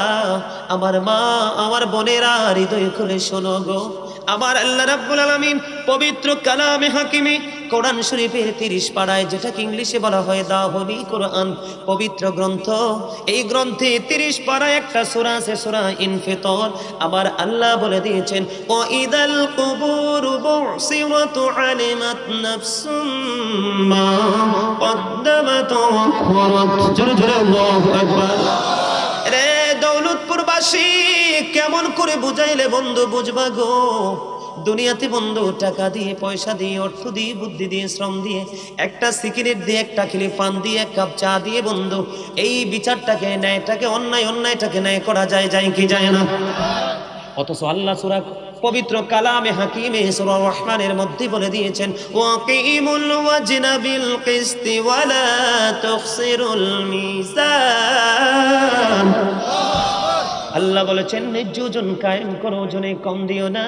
আমার মা, আমার বোনেরা, হৃদয় খুলে শোনো গো। আমার আল্লাহ রাব্বুল আলামিন পবিত্র কালামে হাকিমে কোরআন শরীফের 30 পাড়ায়, যেটাকে ইংলিশে বলা হয় দা হোলি কোরআন, পবিত্র গ্রন্থ। এই গ্রন্থে 30 পাড়ায় একটা সূরা আছে, সূরা ইনফিতর। আবার আল্লাহ বলে দিয়েছেন ওয়া ইদাল কুবুরু বুসিরাত আলিমাত নাফসুম মা কদ্দামাত ওয়া আখরাত। জোরে জোরে আল্লাহু আকবার। রে দৌলতপুরবাসী, কেমন করে বুঝাইলে বন্ধু বুঝবা গো? দুনিয়াতে বন্ধু টাকা দিয়ে, পয়সা দিয়ে, অর্থ দিয়ে, বুদ্ধি দিয়ে, শ্রম দিয়ে, একটা সিগারেট দিয়ে, একটা খিলি পান দিয়ে, এক কাপ চা দিয়ে বন্ধু এই বিচারটাকে, ন্যায়টাকে, অন্যায়টাকে ন্যায় করা যায়, যায় কি যায় না? অথচ আল্লাহ সূরা পবিত্র কালামে হাকিমে সূরা রহমানের মধ্যে বলে দিয়েছেন ওয়াকিমুল ওয়াজনা বিল কিসতি ওয়ালা তুখসিরুল মিজান। আল্লাহ বলেছেন ন্যায্য ওজন কায়েম করো, ওজনে কম দিও না।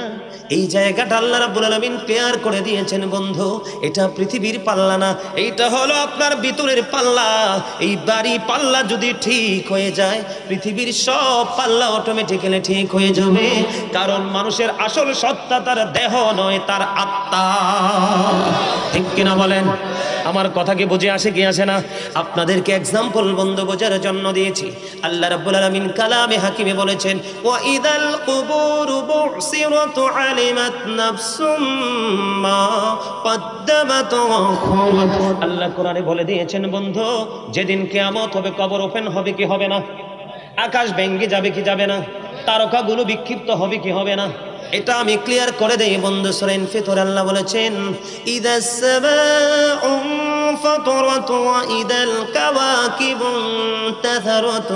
এই জায়গাটা আল্লাহ রাব্বুল আলামিন ক্লিয়ার করে দিয়েছেন বন্ধু। এটা পৃথিবীর পাল্লা না, এইটা হলো আপনার ভিতরের পাল্লা। এই বাড়ি পাল্লা যদি ঠিক হয়ে যায়, পৃথিবীর সব পাল্লা অটোমেটিক্যালি ঠিক হয়ে যাবে। কারণ মানুষের আসল সত্তা তার দেহ নয়, তার আত্মা, ঠিক কিনা বলেন? আমার কথা কি বুঝে আসে কি আসে না? আপনাদেরকে এক্সাম্পল বন্ধু বোঝার জন্য দিয়েছি। আল্লাহ রাব্বুল আলামিন কালামে হাকিমে বলেছেন ওয়া ইদাল কুবুরু বুসিরাত আলিমাত নাফসুম মা কদ্দামাত ওয়া আখরাত। আল্লাহ কোরআনে বলে দিয়েছেন বন্ধু, যেদিন কিয়ামত হবে, কবর ওপেন হবে কি হবে না? আকাশ ভেঙে যাবে কি যাবে না? তারকাগুলো বিক্ষিপ্ত হবে কি হবে না? এটা আমি ক্লিয়ার করে দেই বন্ধু। সূরা ইনফিতর আল্লাহ বলেছেন ইদাস সামাউ ফাতারাত ওয়া ইদাল কাওয়াকিবু ইনতাসারাত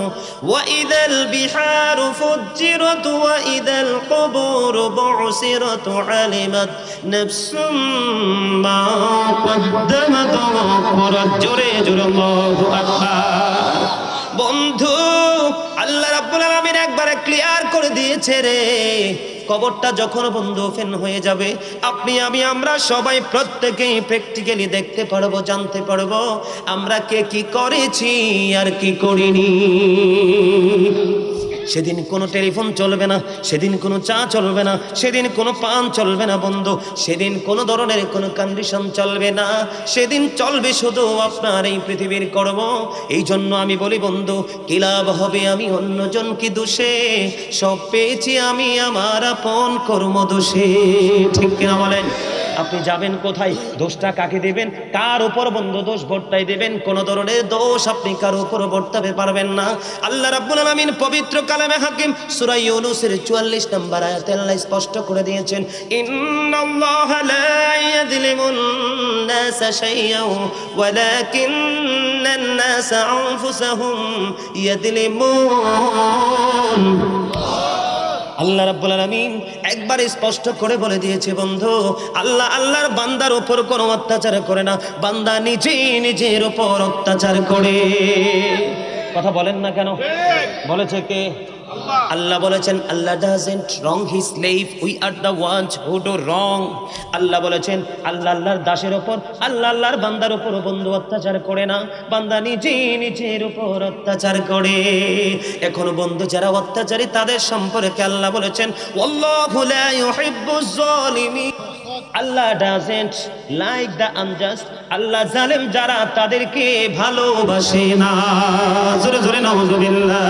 ওয়া ইদাল বিহারু ফুজ্জিরাত ওয়া ইদাল কুবুরু বু'সিরাত আলিমাত নাফসুম মা কদ্দামাত ওয়া আখরাত। জোরে জোরে আল্লাহু আকবার। বন্ধু আল্লাহ রাব্বুল আলামিন একবারে ক্লিয়ার করে দিয়েছে রে, কবরটা যখন বন্ধু ওপেন হয়ে যাবে, আপনি আমি আমরা সবাই প্রত্যেকেই প্র্যাকটিক্যালি দেখতে পারবো, জানতে পারবো আমরা কে কি করেছি আর কি করিনি। সেদিন কোনো টেলিফোন চলবে না, সেদিন কোনো চা চলবে না, সেদিন কোনো পান চলবে না বন্ধু, সেদিন কোনো ধরনের কোনো কন্ডিশন চলবে না, সেদিন চলবে শুধু আপনার এই পৃথিবীর কর্ম। এই জন্য আমি বলি বন্ধু, কি লাভ হবে আমি অন্যজন কি দোষে, সব পেয়েছি আমি আমার আপন কর্ম দোষে। ঠিক কিনা বলেন? আপনি যাবেন কোথায়, দোষটা কাকে দেবেন, কার উপর বন্ধু দোষ বর্তাই দেবেন? কোন ধরনের দোষ আপনি কার উপর বর্তাতে পারবেন না। আল্লাহ রাব্বুল আলামিন পবিত্র কালামে হাকিম সূরা ইউনূসের 44 নম্বর আয়াতে আল্লাহ স্পষ্ট করে দিয়েছেন ইন্নাল্লাহা লা ইয়াযলিমুন নাসা শাইআন ওয়ালাকিন্নান নাসা আনফুসাহুম ইয়াযলিমুন। আল্লাহ রাব্বুল আলামিন একবার স্পষ্ট করে বলে দিয়েছে বন্ধু, আল্লাহ আল্লাহর বান্দার উপর কোনো অত্যাচার করে না, বান্দা নিজের উপর অত্যাচার করে। কথা বলেন না কেন? বলেছে কে? আল্লাহ বলেছেন আল্লাহ doesn't wrong his slave, we are the ones who do wrong। আল্লাহ বলেছেন আল্লাহ আল্লাহর দাসের উপর, আল্লাহ আল্লাহর বান্দার উপর বন্ধু অত্যাচার করে না, বান্দা নিজের উপর অত্যাচার করে। এখন বন্ধু যারা অত্যাচারী তাদের সম্পর্কে আল্লাহ বলেছেন ওয়াল্লাহু লা ইউহিব্বুজ জালিমিন। আল্লাহ doesn't like the unjust, আল্লাহ জালেম যারা তাদেরকে ভালোবাসে না। জোরে জোরে নাউযুবিল্লাহ।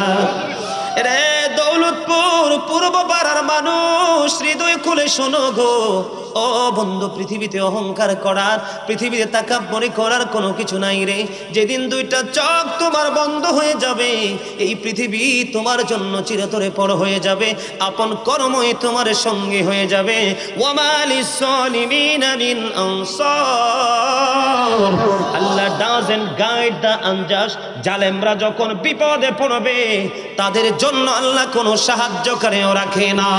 রে দৌলতপুর পূর্ব পাড়ার মানুষ, হৃদয় খুলে শোনো গো ও বন্ধু, পৃথিবীতে অহংকার করার, পৃথিবীতে তাকাব্বুরি করার কোনো কিছু নাই রে। যেদিন দুইটা চোখ তোমার বন্ধ হয়ে যাবে, এই পৃথিবী তোমার জন্য চিরতরে পর হয়ে যাবে, আপন কর্মই তোমার সঙ্গে হয়ে যাবে। ওয়ামা লিস-সালিমিনা মিন আনসার। Allah doesn't guide the unjust. জালেমরা যখন বিপদে পড়বে তাদের জন্য আল্লাহ কোনো সাহায্যকারীও রাখে না।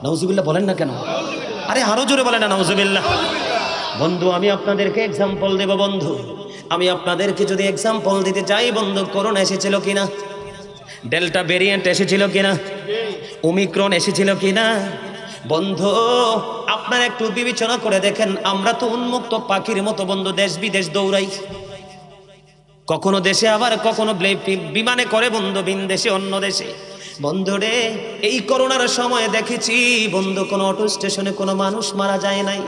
নাউজুবিল্লাহ বলেন না কেন? আরে আরো জোরে বলেন না নাউজুবিল্লাহ। বন্ধু আমি আপনাদেরকে এক্সাম্পল দেব বন্ধু, আমি আপনাদেরকে যদি এক্সাম্পল দিতে চাই বন্ধু, করোনা এসেছিল কিনা, ডেল্টা ভেরিয়েন্ট এসেছিল কিনা, ওমিক্রন এসেছিল কিনা বন্ধু, আপনারা একটু বিবেচনা করে দেখেন। আমরা তো উন্মুক্ত পাখির মতো বন্ধু দেশ বিদেশ দৌড়াই, কখনো দেশে আবার কখনো বিমানে করে বন্ধু ভিন দেশে অন্য দেশে। বন্ধুরে এই করোনার সময় দেখেছি বন্ধু, কোনো অটো স্টেশনে কোনো মানুষ মারা যায় নাই,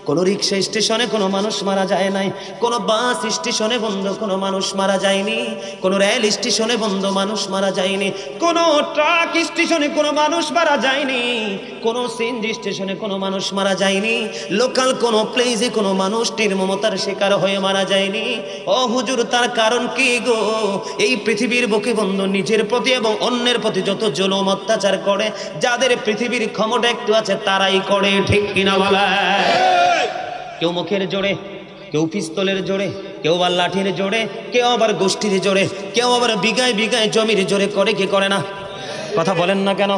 কোনো রিক্সা স্টেশনে কোনো মানুষ মারা যায় নাই, কোনো বাস স্টেশনে বন্ধু কোনো মানুষ মারা যায়নি, কোনো রেল স্টেশনে বন্ধু মানুষ মারা যায়নি, কোনো ট্রাক স্টেশনে কোনো মানুষ মারা যায়নি, কোনো সিএনজি স্টেশনে কোনো মানুষ মারা যায়নি, লোকাল কোনো প্লেসে কোনো মানুষ নির্মমতার শিকার হয়ে মারা যায়নি। ও হুজুর, তার কারণ কি গো? এই পৃথিবীর বুকে বন্ধু নিজের প্রতি এবং অন্যের প্রতি যত জুলুম অত্যাচার করে, যাদের পৃথিবীর ক্ষমতা একটু আছে তারাই করে। ঠিক কিনা বলা? কেউ মুখের জোরে, কেউ পিস্তলের জোরে, কেউ আবার লাঠির জোরে, কেউ আবার গোষ্ঠীর জোরে, কেউ আবার বিঘায় বিঘায় জমির জোরে করে, কি করে না? কথা বলেন না কেন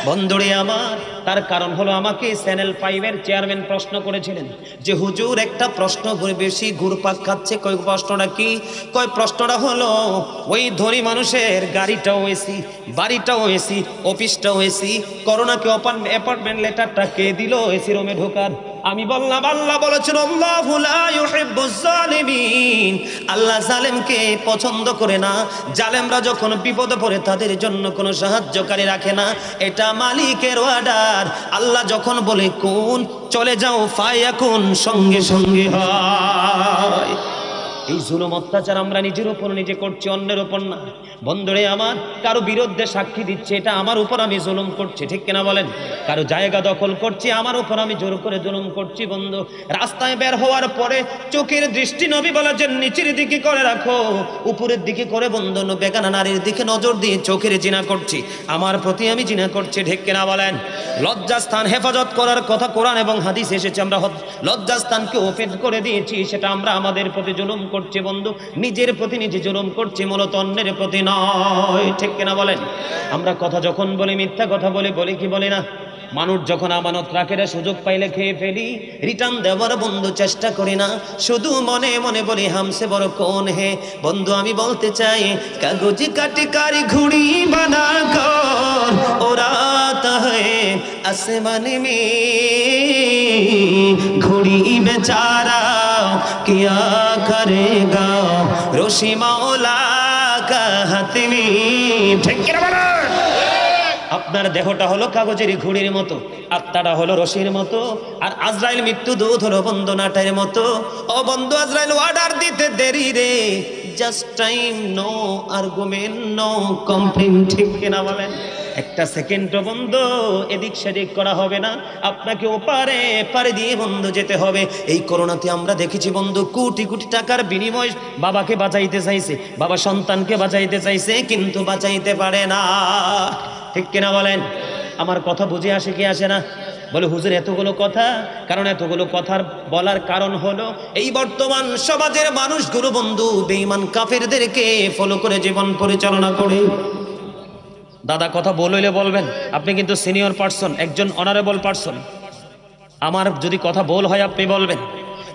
বন্ধুরে আমার? তার কারণ হলো আমাকে চ্যানেল 5-এর চেয়ারম্যান প্রশ্ন করেছিলেন যে হুজুর একটা প্রশ্ন বেশি ঘুরপাক খাচ্ছে। কয় প্রশ্নটা কি? কয় প্রশ্নটা হলো ওই ধনী মানুষের গাড়িটাও এসি, বাড়িটাও এসি, অফিসটাও এসি, করোনাকে অ্যাপার্টমেন্ট লেটারটা কে দিল এসি রুমে ঢোকার? আমি বললাম আল্লাহ বলেছেন আল্লাহু লা ইউহিব্বুজ জালিমিন, আল্লাহ জালেমকে পছন্দ করে না। জালেমরা যখন বিপদে পড়ে তাদের জন্য কোনো সাহায্যকারী রাখে না, এটা মালিকের অর্ডার। আল্লাহ যখন বলে কোন চলে যাও, ফায়াকুন সঙ্গে সঙ্গে হয়। এই জুলুম অত্যাচার আমরা নিজের উপর নিজে করছি, অন্যের উপর না। বন্ধুরে আমার, কারো বিরুদ্ধে সাক্ষী দিচ্ছে, এটা আমার উপর আমি জুলুম করছি, ঠিক কিনা বলেন? কারো জায়গা দখল করছি, আমার উপর আমি জোর করে জুলুম করছি। বন্ধু, রাস্তায় বের হওয়ার পরে চোখের দৃষ্টি নবী বলেছেন নিচের দিকে করে রাখো, উপরের দিকে করে বন্ধু বেগানা নারীর দিকে নজর দিয়ে চোখের জিনা করছি, আমার প্রতি আমি জিনা করছি, ঠিক কিনা বলেন? লজ্জাস্থান হেফাজত করার কথা কোরআন এবং হাদিস এসেছে, আমরা লজ্জাস্থানকে ওপেন করে দিয়েছি, সেটা আমরা আমাদের প্রতি জুলুম করছি। বন্ধু, নিজের প্রতি নিজে জুলুম করছি, মূলত অন্যের প্রতি নয়, ঠিক কিনা বলেন? আমরা কথা যখন বলি, মিথ্যা কথা বলি কি বলি না? মানুষ যখন আমানত রাখে, সুযোগ পাইলে খেয়ে ফেলি, রিটার্ন দেওয়ার বন্ধু চেষ্টা করি না, শুধু মনে মনে বলি হামসে বড় কোন হে। বন্ধু, আমি বলতে চাই, কাগজি কাটি কারি ঘুড়ি বানা কর ওরাতা है आसमान में घुड़ी बेचारा क्या करेगा रोशी मौला का हाथ में। ठीक है ना? আপনার দেহটা হলো কাগজের ঘুড়ির মতো, আত্মাটা হলো রশির মতো, আর আজরাইল মৃত্যু দূত হলো বন্দনাটার মতো। ও বন্ধু, আজরাইল অর্ডার দিতে দেরি রে, just time, no argument, no complain, ঠিক কিনা বলেন? একটা সেকেন্ড বন্ধু এদিক সেদিক করা হবে না, আপনাকে ওপারে পারে দিয়ে বন্ধু যেতে হবে। এই করোনাতে আমরা দেখেছি বন্ধু, কোটি কোটি টাকার বিনিময়ে বাবাকে বাঁচাইতে চাইছে, বাবা সন্তানকে বাঁচাইতে চাইছে, কিন্তু বাঁচাইতে পারে না, ঠিক কিনা বলেন? আমার কথা বুঝে আসে কি আসে না? বলে হুজুর এতগুলো কথা, কারণ এতগুলো কথার বলার কারণ হলো এই বর্তমান সমাজের মানুষগুলো বন্ধু বেঈমান কাফেরদেরকে ফলো করে জীবন পরিচালনা করে। দাদা কথা বললে বলবেন, আপনি কিন্তু সিনিয়র পার্সন, একজন অনারেবল পার্সন, আমার যদি কথা বল হয় আপনি বলবেন।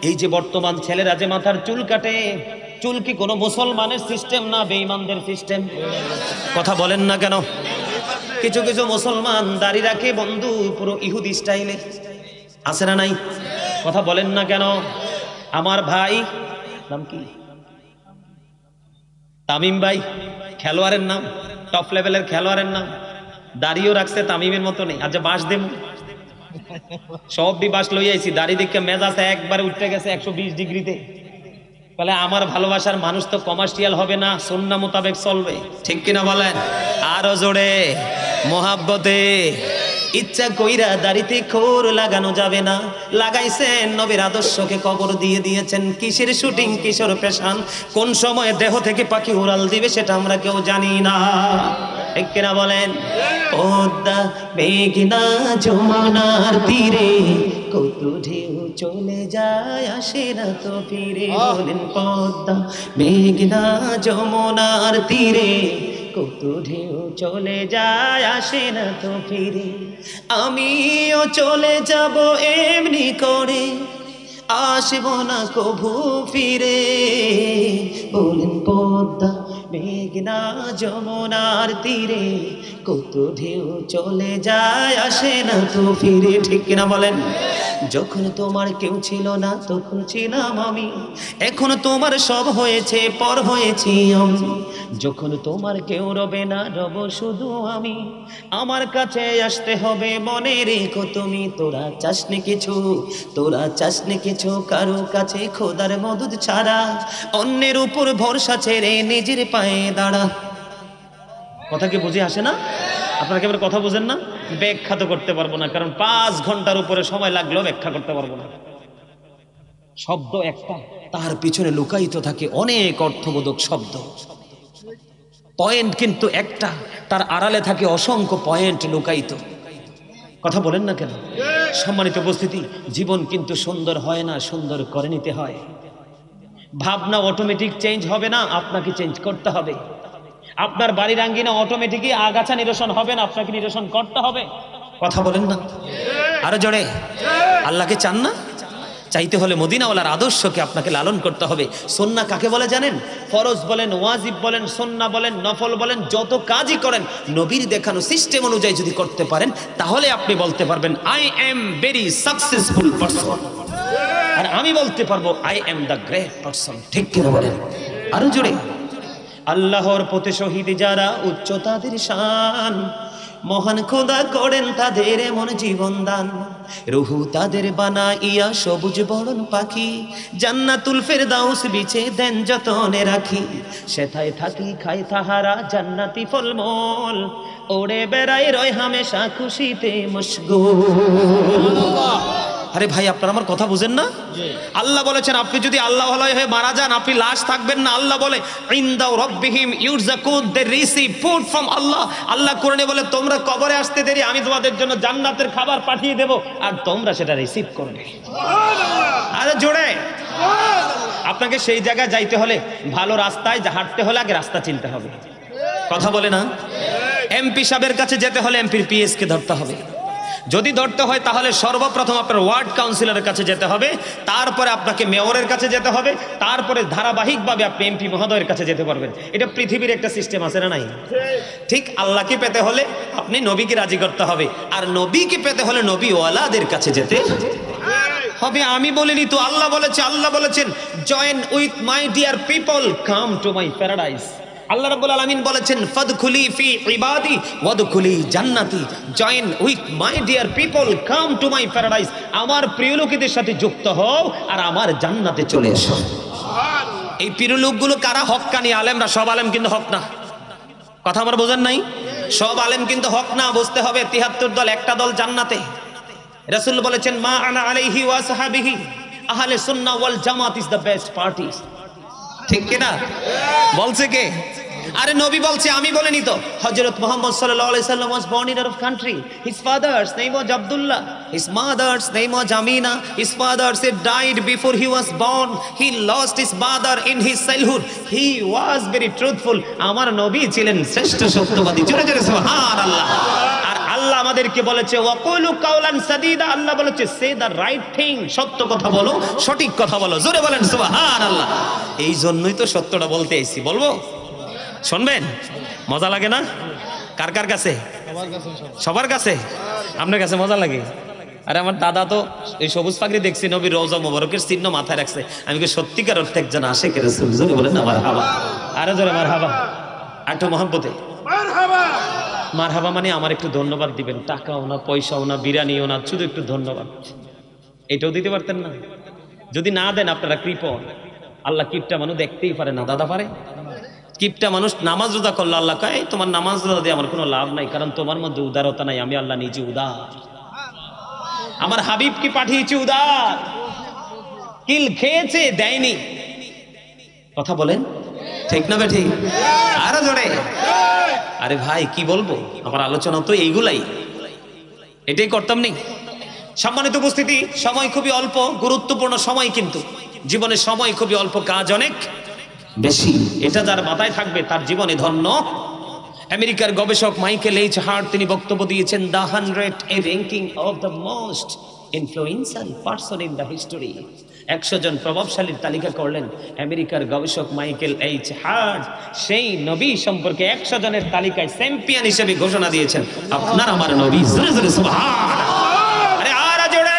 এই যে বর্তমান ছেলেরা যে মাথার চুল কাটে, চুল কি কোনো মুসলমানের সিস্টেম না বেঈমানদের সিস্টেম? কথা বলেন না কেন? কিছু কিছু মুসলমান দাড়ি রাখে বন্ধু পুরো ইহুদি স্টাইলে, আছে না নাই? কথা বলেন না কেন? আমার ভাই নাম কি? তামিম ভাই, খেলোয়াড়ের নাম, টপ লেভেলের খেলোয়াড়ের নাম, দাড়িও রাখছে তামিমের মতো নেই। আজ বাস দেব সব বাস লই আইছি, দাড়ি দেখে মেজাজ একবারে উঠে গেছে 120 ডিগ্রিতে। বলে আমার ভালোবাসার মানুষ তো কমার্শিয়াল হবে না, সুন্নাহ মোতাবেক চলবে, ঠিক কিনা বলেন? আরো জোরে মোহাব্বতে। ইচ্ছা কইরা দাড়িতে খোর লাগানো যাবে না, লাগাইছেন নবীর আদর্শকে কবর দিয়ে দিয়েছেন। কিসের শুটিং, কিশোর পেশান, কোন সময় দেহ থেকে পাখি উড়াল দিবে সেটা আমরা কেউ জানি না, ঠিক কিনা বলেন? পদ্মা মেঘনা যমুনার তীরে কত ঢেউ চলে যায় আসে না তো ফিরে। বলেন পদ্মা মেঘনা যমুনার তীরে কত ঢেউ চলে যায় আসে না তো ফিরে। আমিও চলে যাব এমনি করে, আসবো না কভু ফিরে। বলেন পদ্মা মেঘনা যমুনার তীরে কত ঢেউ চলে যায় আসে না তো ফিরে, ঠিক কিনা বলেন? যখন তোমার কেউ ছিল না তখন ছিলাম আমি, এখন তোমার সব হয়েছে পর হয়েছি আমি। যখন তোমার কেউ রবে না রব শুধু আমি, আমার কাছে আসতে হবে মনে রেখো তুমি। তোরা চাসনি কিছু, তোরা চাসনি কিছু কারো কাছে খোদার মদদ ছাড়া, অন্যের উপর ভরসা ছেড়ে নিজের পায়ে দাঁড়া। কথা কি বুঝে আসে না? আপনারা কেবল কথা বুঝেন না? ব্যাখ্যা তো করতে পারবো না, কারণ 5 ঘন্টার উপরে সময় লাগলেও ব্যাখ্যা করতে পারবো না। শব্দ একটা, তার পিছনে লুকায়িত থাকে অনেক অর্থবোধক শব্দ। পয়েন্ট কিন্তু একটা, তার আড়ালে থাকে অসংখ্য পয়েন্ট লুকায়িত। কথা বলেন না কেন? সম্মানিত উপস্থিতি, জীবন কিন্তু সুন্দর হয় না, সুন্দর করে নিতে হয়। ভাবনা অটোমেটিক চেঞ্জ হবে না, আপনাকে চেঞ্জ করতে হবে। আপনার বাড়ির আঙ্গিনা অটোমেটিকই আগাছা নিরসন হবে না, আপনাকে নিরসন করতে হবে। কথা বলেন না? আরো জোরে। আল্লাহকে চান না? চাইতে হলে মদিনাওয়ালার আদর্শকে আপনাকে লালন করতে হবে। সুন্নাহ কাকে বলে জানেন? ফরজ বলেন, ওয়াজিব বলেন, সুন্নাহ বলেন, নফল বলেন, যত কাজই করেন নবীর দেখানো সিস্টেম অনুযায়ী যদি করতে পারেন, তাহলে আপনি বলতে পারবেন I am very successful person. আর আমি বলতে পারবো I am the great person, ঠিক কিনা বলেন? আরো জোরে। আল্লাহর পথে শহীদ যারা উচ্চ তাদের শান, মহান খোদা করেন তাদের এমন জীবন দান, রুহু তাদের বানাইয়া সবুজ বরণ পাখি, জান্নাতুল ফেরদাউস বিছে দেন যতনে রাখি। সেথায় থাকি খায় তাহারা জান্নাতি ফলমূল, ওড়ে বেড়াই রয় হামেশা খুশিতে মশগুল। আরে ভাই, আপনারা আমার কথা বুঝেন না? আল্লাহ বলেছেন আপনি যদি আল্লাহ হয়ে মারা যান আপনি লাশ থাকবেন না। আল্লাহ বলে ইনদা রাব্বিহিম ইউরযাকুন, দে রিসিভ ফুড ফ্রম আল্লাহ। আল্লাহ কোরআনে বলে তোমরা কবরে আসতে দেরি আমি তোমাদের জন্য জান্নাতের খাবার পাঠিয়ে দেব আর তোমরা সেটা রিসিভ করবে। সুবহানাল্লাহ। আরে জোরে আপনাকে সেই জায়গায় যাইতে হলে ভালো রাস্তায় হাঁটতে হলে আগে রাস্তা চিনতে হবে। কথা বলে না? এমপি সাহেবের কাছে যেতে হলে এমপির পিএস কে ধরতে হবে। যদি ধরতে হয় তাহলে সর্বপ্রথম আপনার ওয়ার্ড কাউন্সিলরের কাছে যেতে হবে, তারপরে আপনাকে মেয়রের কাছে যেতে হবে, তারপরে ধারাবাহিকভাবে আপনি এমপি মহোদয়ের কাছে যেতে পারবেন। এটা পৃথিবীর একটা সিস্টেম আছে না নাই? ঠিক আল্লাহকে পেতে হলে আপনি নবীকে রাজি করতে হবে, আর নবীকে পেতে হলে নবী ওয়ালাদের কাছে যেতে হবে। আমি বলিনি তো, আল্লাহ বলেছে। আল্লাহ বলেছেন join with my dear people, come to my paradise. Allah রাব্বুল আলামিন বলেছেন ফাদখুলি ফি ইবাদি ওয়াদখুলি জান্নাতি, join with my dear people, come to my paradise. আমার প্রিয় লোকেদের সাথে যুক্ত হও আর আমার জান্নাতে চলে এসো। সুবহানাল্লাহ। এই প্রিয় লোকগুলো কারা? হক্কানি আলেমরা। সব আলেম কিন্তু হক না। কথা আমার বোঝেন নাই? সব আলেম কিন্তু হক না। বুঝতে হবে ৭৩ দল, একটা দল জান্নাতে। রাসূল বলেছেন মা আনা আলাইহি ওয়া সাহাবিহি আহলে সুন্নাহ ওয়াল জামাত ইজ দ্য বেস্ট পার্টি। ঠিক কি না? বলছে কে? আরে নবী বলছে, আমি বলিনি তো। হযরত মুহাম্মদ সাল্লাল্লাহু আলাইহি সাল্লাম was born in Arab country. His father's name was Abdullah. His mother's name was Amina. His father said died before he was born. He lost his mother in his childhood. He was very truthful. আমার নবী ছিলেন শ্রেষ্ঠ সত্যবাদী। জোরে জোরে সুবহানাল্লাহ। আর আল্লাহ আমাদেরকে বলেছে ওয়াকুলু কাওলান সাদীদা। আল্লাহ বলেছে সে দ্য রাইট থিং, সত্য কথা বলো, সঠিক কথা বলো। জোরে বলেন সুবহানাল্লাহ। এই জন্যই তো সত্যটা বলতে এসেছি। বলবো? শুনবেন? মজা লাগে না? কার কার কাছে? সবার কাছে। আপনার কাছে মজা লাগে? আরে আমার দাদা তো এই সবুজ পাগড়ি দেখছি নবীর রওজা মোবারকের চিহ্ন মাথায় রাখছে। আমি কি সত্যিকার অর্থে একজন আশিক রাসূল? জোরে বলেন না মারহাবা। আরে জোরে মারহাবা। একটু মহব্বতে মারহাবা। মারহাবা মানে আমার একটু ধন্যবাদ দিবেন। টাকাও না, পয়সাও না, বিরিয়ানিও না, শুধু একটু ধন্যবাদ। এটাও দিতে পারতেন না? যদি না দেন আপনারা কৃপণ। আল্লাহ কিপটা মানুষ দেখতেই পারে না। দাদা পারে? কিপটা মানুষ নামাজ রোজা করলো, আল্লাহ কয় তোমার নামাজ রোজা দিয়ে আমার কোনো লাভ নাই, কারণ তোমার মধ্যে উদারতা নাই। আমি আল্লাহ নিজে উদার। আমার হাবিব কি পাঠিয়েছি উদার। কিল খেয়েছে, দেয়নি। কথা বলেন ঠিক না বে ঠিক? আরো জোরে। আরে ভাই কি বলবো, আমার আলোচনা তো এইগুলাই, এটাই করতাম নি। সম্মানিত উপস্থিতি, সময় খুবই অল্প, গুরুত্বপূর্ণ সময়, কিন্তু জীবনের সময় খুবই অল্প, কাজ অনেক বেশি। এটা যার মাথায় থাকবে তার জীবনে ধন্য। আমেরিকার গবেষক মাইকেল এইচ হার্ট তিনি বক্তব্য দিয়েছেন the 100 A ranking of the most influential person in the history. 100 জন প্রভাবশালীর তালিকা করলেন আমেরিকার গবেষক মাইকেল এইচ হার্ট। সেই নবী সম্পর্কে 100 জনের তালিকায় চ্যাম্পিয়ন হিসেবে ঘোষণা দিয়েছেন আপনার আমার নবী। জোরে জোরে সুবহানাল্লাহ। আরে আর জোরে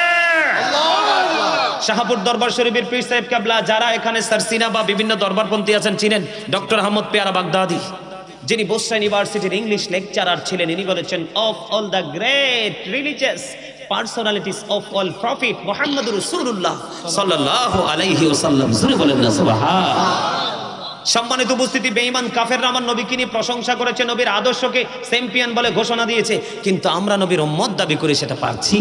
শাহপুর দরবার শরীফের পীর সাহেব কেবলা, যারা এখানে সারসিনা বা বিভিন্ন দরবারপন্থী আছেন চিনেন, ডক্টর আহমদ পেয়ারা বাগদাদি, যিনি বোস্রা ইউনিভার্সিটির ইংলিশ লেকচারার ছিলেন। ইনি বলেছেন of all the great religious personalities of all prophet মুহাম্মদুর রাসূলুল্লাহ সাল্লাল্লাহু আলাইহি ওয়াসাল্লাম। জোরে বলেন না সুবহানাল্লাহ। সম্মানিত উপস্থিতি, বেঈমান কাফেররা আমার নবীকে নিয়ে প্রশংসা করেছে, নবীর আদর্শকে চ্যাম্পিয়ন বলে ঘোষণা দিয়েছে, কিন্তু আমরা নবীর উম্মত দাবি করে সেটা পারছি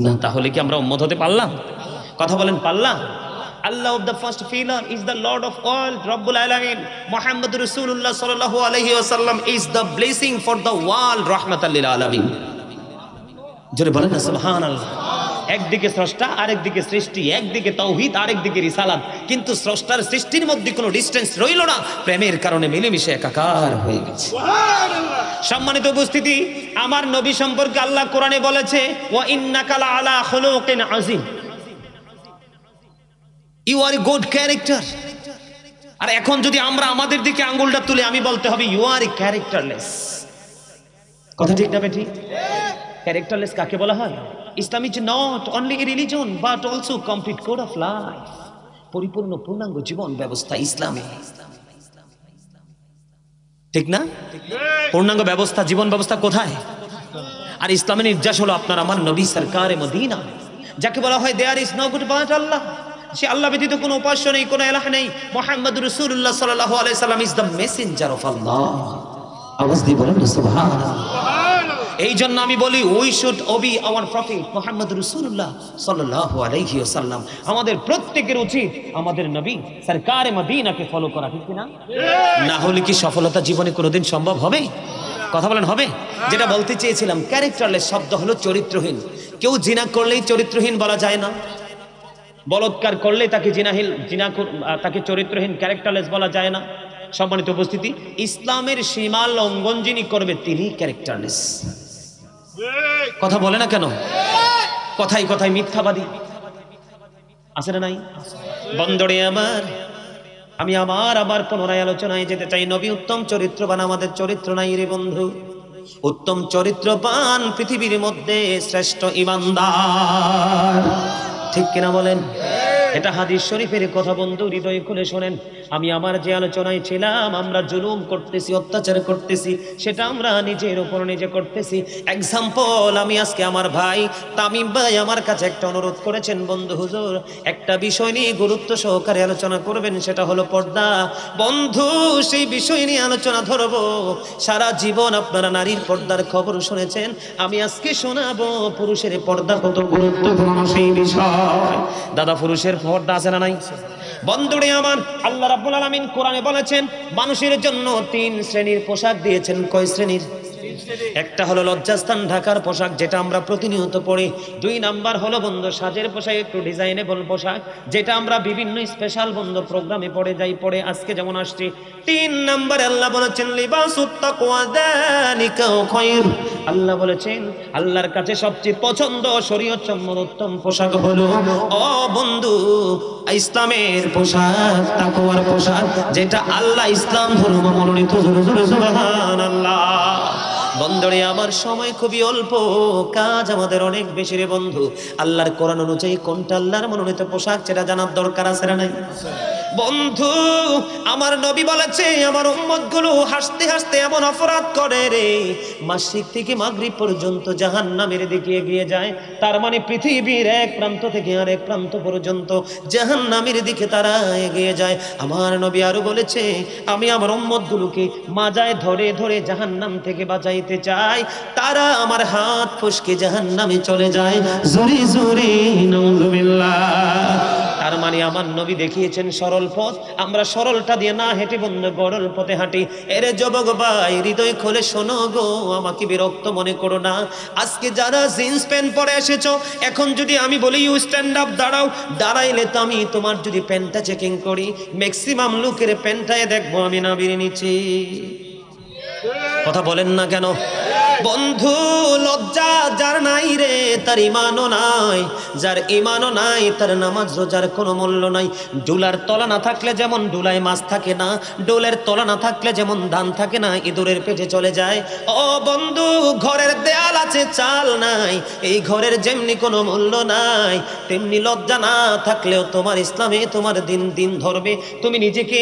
না। তাহলে কি আমরা উম্মত হতে পারলাম? কথা বলেন পারলাম? Allah of the first pillar is the Lord of all, Rabbul Alamin. Muhammad Rasulullah sallallahu alaihi wasallam is the blessing for the world, rahmatan lil alamin. জোরে বলেন না সুবহানাল্লাহ। একদিকে স্রষ্টা, আরেকদিকে সৃষ্টি, একদিকে তাওহীদ, আরেকদিকে রিসালাত, কিন্তু স্রষ্টার সৃষ্টির মধ্যে কোনো ডিসটেন্স রইল না, প্রেমের কারণে মিলেমিশে একাকার হয়ে গেছে। সুবহানাল্লাহ। সম্মানিত উপস্থিতি, আমার নবী সম্পর্কে আল্লাহ কোরআনে বলেছে ওয়া ইন্নাকা লা আলা খুলুকিন আযীম। You are a good character. আর এখন যদি আমরা আমাদের দিকে আঙ্গুলটা তুলে আমি বলতে হবে you are a characterless। কথা ঠিক না বেটি? ক্যারেক্টারলেস কাকে বলা হয়? ইসলাম is not only a religion but also complete code of life. পরিপূর্ণ পূর্ণাঙ্গ জীবন ব্যবস্থা ইসলামে। ঠিক না? পূর্ণাঙ্গ ব্যবস্থা, জীবন ব্যবস্থা কোথায়? আর ইসলামের নির্যাস হলো আপনার আমার নবী সরকারে মদিনা, যাকে বলা হয় there is no god but Allah. সে আল্লাহ ব্যতীত কোনো উপাস্য নেই, কোনো ইলাহ নেই। মুহাম্মদুর রাসূলুল্লাহ সাল্লাল্লাহু আলাইহি সাল্লাম is the messenger of Allah. আওয়াজ দিয়ে বলেন সুবহানাল্লাহ। এই জন্য আমি বলি we should obey our prophet Muhammad রাসূলুল্লাহ সাল্লাল্লাহু আলাইহি ওয়াসাল্লাম। আমাদের প্রত্যেকের উচিত আমাদের নবী সরকারে মদিনাকে ফলো করা, ঠিক না? না হলে কি সফলতা জীবনে কোনোদিন সম্ভব হবে? কথা বলেন হবে? যেটা বলতে চেয়েছিলাম, ক্যারেক্টারলেস শব্দ হলো চরিত্রহীন। কেউ জিনা করলেই চরিত্রহীন বলা যায় না, বলৎকার করলে তাকে তাকে চরিত্রহীন ক্যারেক্টারলেস বলা যায় না। সম্মানিত উপস্থিতি, ইসলামের সীমা লঙ্ঘন যিনি করবে তিনি ক্যারেক্টারলেস। কথা বলে না কেন? কথাই কথাই মিথ্যাবাদী আছে না নাই? বন্দরে আমি আবার পুনরায় আলোচনায় যেতে চাই। নবী উত্তম চরিত্রবান, আমাদের চরিত্র নাই রে বন্ধু। উত্তম চরিত্রবান পৃথিবীর মধ্যে শ্রেষ্ঠ ঈমানদার, ঠিক কিনা বলেন? এটা হাদিস শরীফের কথা বন্ধু, হৃদয় খুলে শোনেন। আমি আমার যে আলোচনায় ছিলাম, আমরা জুলুম করতেছি, অত্যাচার করতেছি, সেটা আমরা নিজের উপর নিজে করতেছি। এক্সাম্পল, আমি আজকে আমার ভাই তামিম ভাই আমার কাছে একটা অনুরোধ করেছেন, বন্ধু হুজুর একটা বিষয় নিয়ে গুরুত্ব সহকারে আলোচনা করবেন, সেটা হলো পর্দা। বন্ধু সেই বিষয় নিয়ে আলোচনা ধরবো। সারা জীবন আপনারা নারীর পর্দার খবর শুনেছেন, আমি আজকে শোনাবো পুরুষের পর্দা কত গুরুত্বপূর্ণ সেই বিষয়। দাদা, পুরুষের পর্দা আছে না নাই? বন্ধুরে আমার, আল্লাহ রাব্বুল আলামিন কোরআনে বলেছেন মানুষের জন্য 3 শ্রেণীর পোশাক দিয়েছেন। কয় শ্রেণীর? একটা হলো লজ্জাস্থান ঢাকার পোশাক, যেটা আমরা প্রতিনিয়ত পরি। 2 নাম্বার হলো বন্ধু সাজের পোশাক, একটু ডিজাইনেবল পোশাক, যেটা আমরা বিভিন্ন স্পেশাল বন্ধু প্রোগ্রামে পড়ে যাই, পড়ে আজকে যেমন আসছি। 3 নাম্বার আল্লাহ বলেছেন লিবাসুত তাকওয়া যালিকা খায়র। আল্লাহ বলেছেন আল্লাহর কাছে সবচেয়ে পছন্দ শরীয়ত সম্মত উত্তম পোশাক হলো ও বন্ধু ইসলামের পোশাক, তাকওয়ার পোশাক, যেটা আল্লাহ ইসলাম ধর্ম মনোনীত। সুবহানাল্লাহ। বন্ধুরে আমার, সময় খুবই অল্প, কাজ আমাদের অনেক বেশি রে বন্ধু। আল্লাহর কোরআন অনুযায়ী কোনটা আল্লাহর মনোনীত পোশাক সেটা জানার দরকার আছে না নাই? বন্ধু আমার নবী বলেছে আমার উম্মতগুলো হাসতে হাসতে এমন অপরাধ করে রে, মাসরিক থেকে মাগরিব পর্যন্ত জাহান্নামের দিকে এগিয়ে যায়। তার মানে পৃথিবীর এক প্রান্ত থেকে আরেক প্রান্ত পর্যন্ত জাহান্নামের দিকে তারা এগিয়ে যায়। আমার নবী আরো বলেছে আমি আমার উম্মতগুলোকে মাজায় ধরে ধরে জাহান্নাম থেকে বাঁচাইতে চাই, তারা আমার হাত ফসকে জাহান্নামে চলে যায়। জোরে জোরে নাউযুবিল্লাহ। তার মানে আমার নবী দেখিয়েছেন সরল পথ, আমরা সরলটা দিয়ে না হেঁটে বন্ধু গরল পথে হাঁটি। এরে যুবক ভাই, হৃদয় খুলে শোনো গো, আমাকে বিরক্ত মনে করো না। আজকে যারা জিন্স প্যান্ট পরে এসেছো, এখন যদি আমি বলি ইউ স্ট্যান্ড আপ, দাঁড়াও, দাঁড়াইলে তো আমি তোমার যদি প্যান্টটা চেকিং করি, ম্যাক্সিমাম লোকের প্যান্টটায় দেখবো আমি নাবির নিচে। কথা বলেন না কেন? বন্ধু লজ্জা যার নাই রে তার ইমানও নাই, যার ইমানও নাই তার নামাজ রোজার কোনো মূল্য নাই। ডুলার তলা না থাকলে যেমন ডুলায় মাছ থাকে না, ডোলের তলা না থাকলে যেমন ধান থাকে না, ইঁদুরের পেটে চলে যায়। ও বন্ধু, ঘরের দেয়াল আছে চাল নাই, এই ঘরের যেমনি কোনো মূল্য নাই, তেমনি লজ্জা না থাকলেও তোমার ইসলামে তোমার দিন দিন ধরবে, তুমি নিজেকে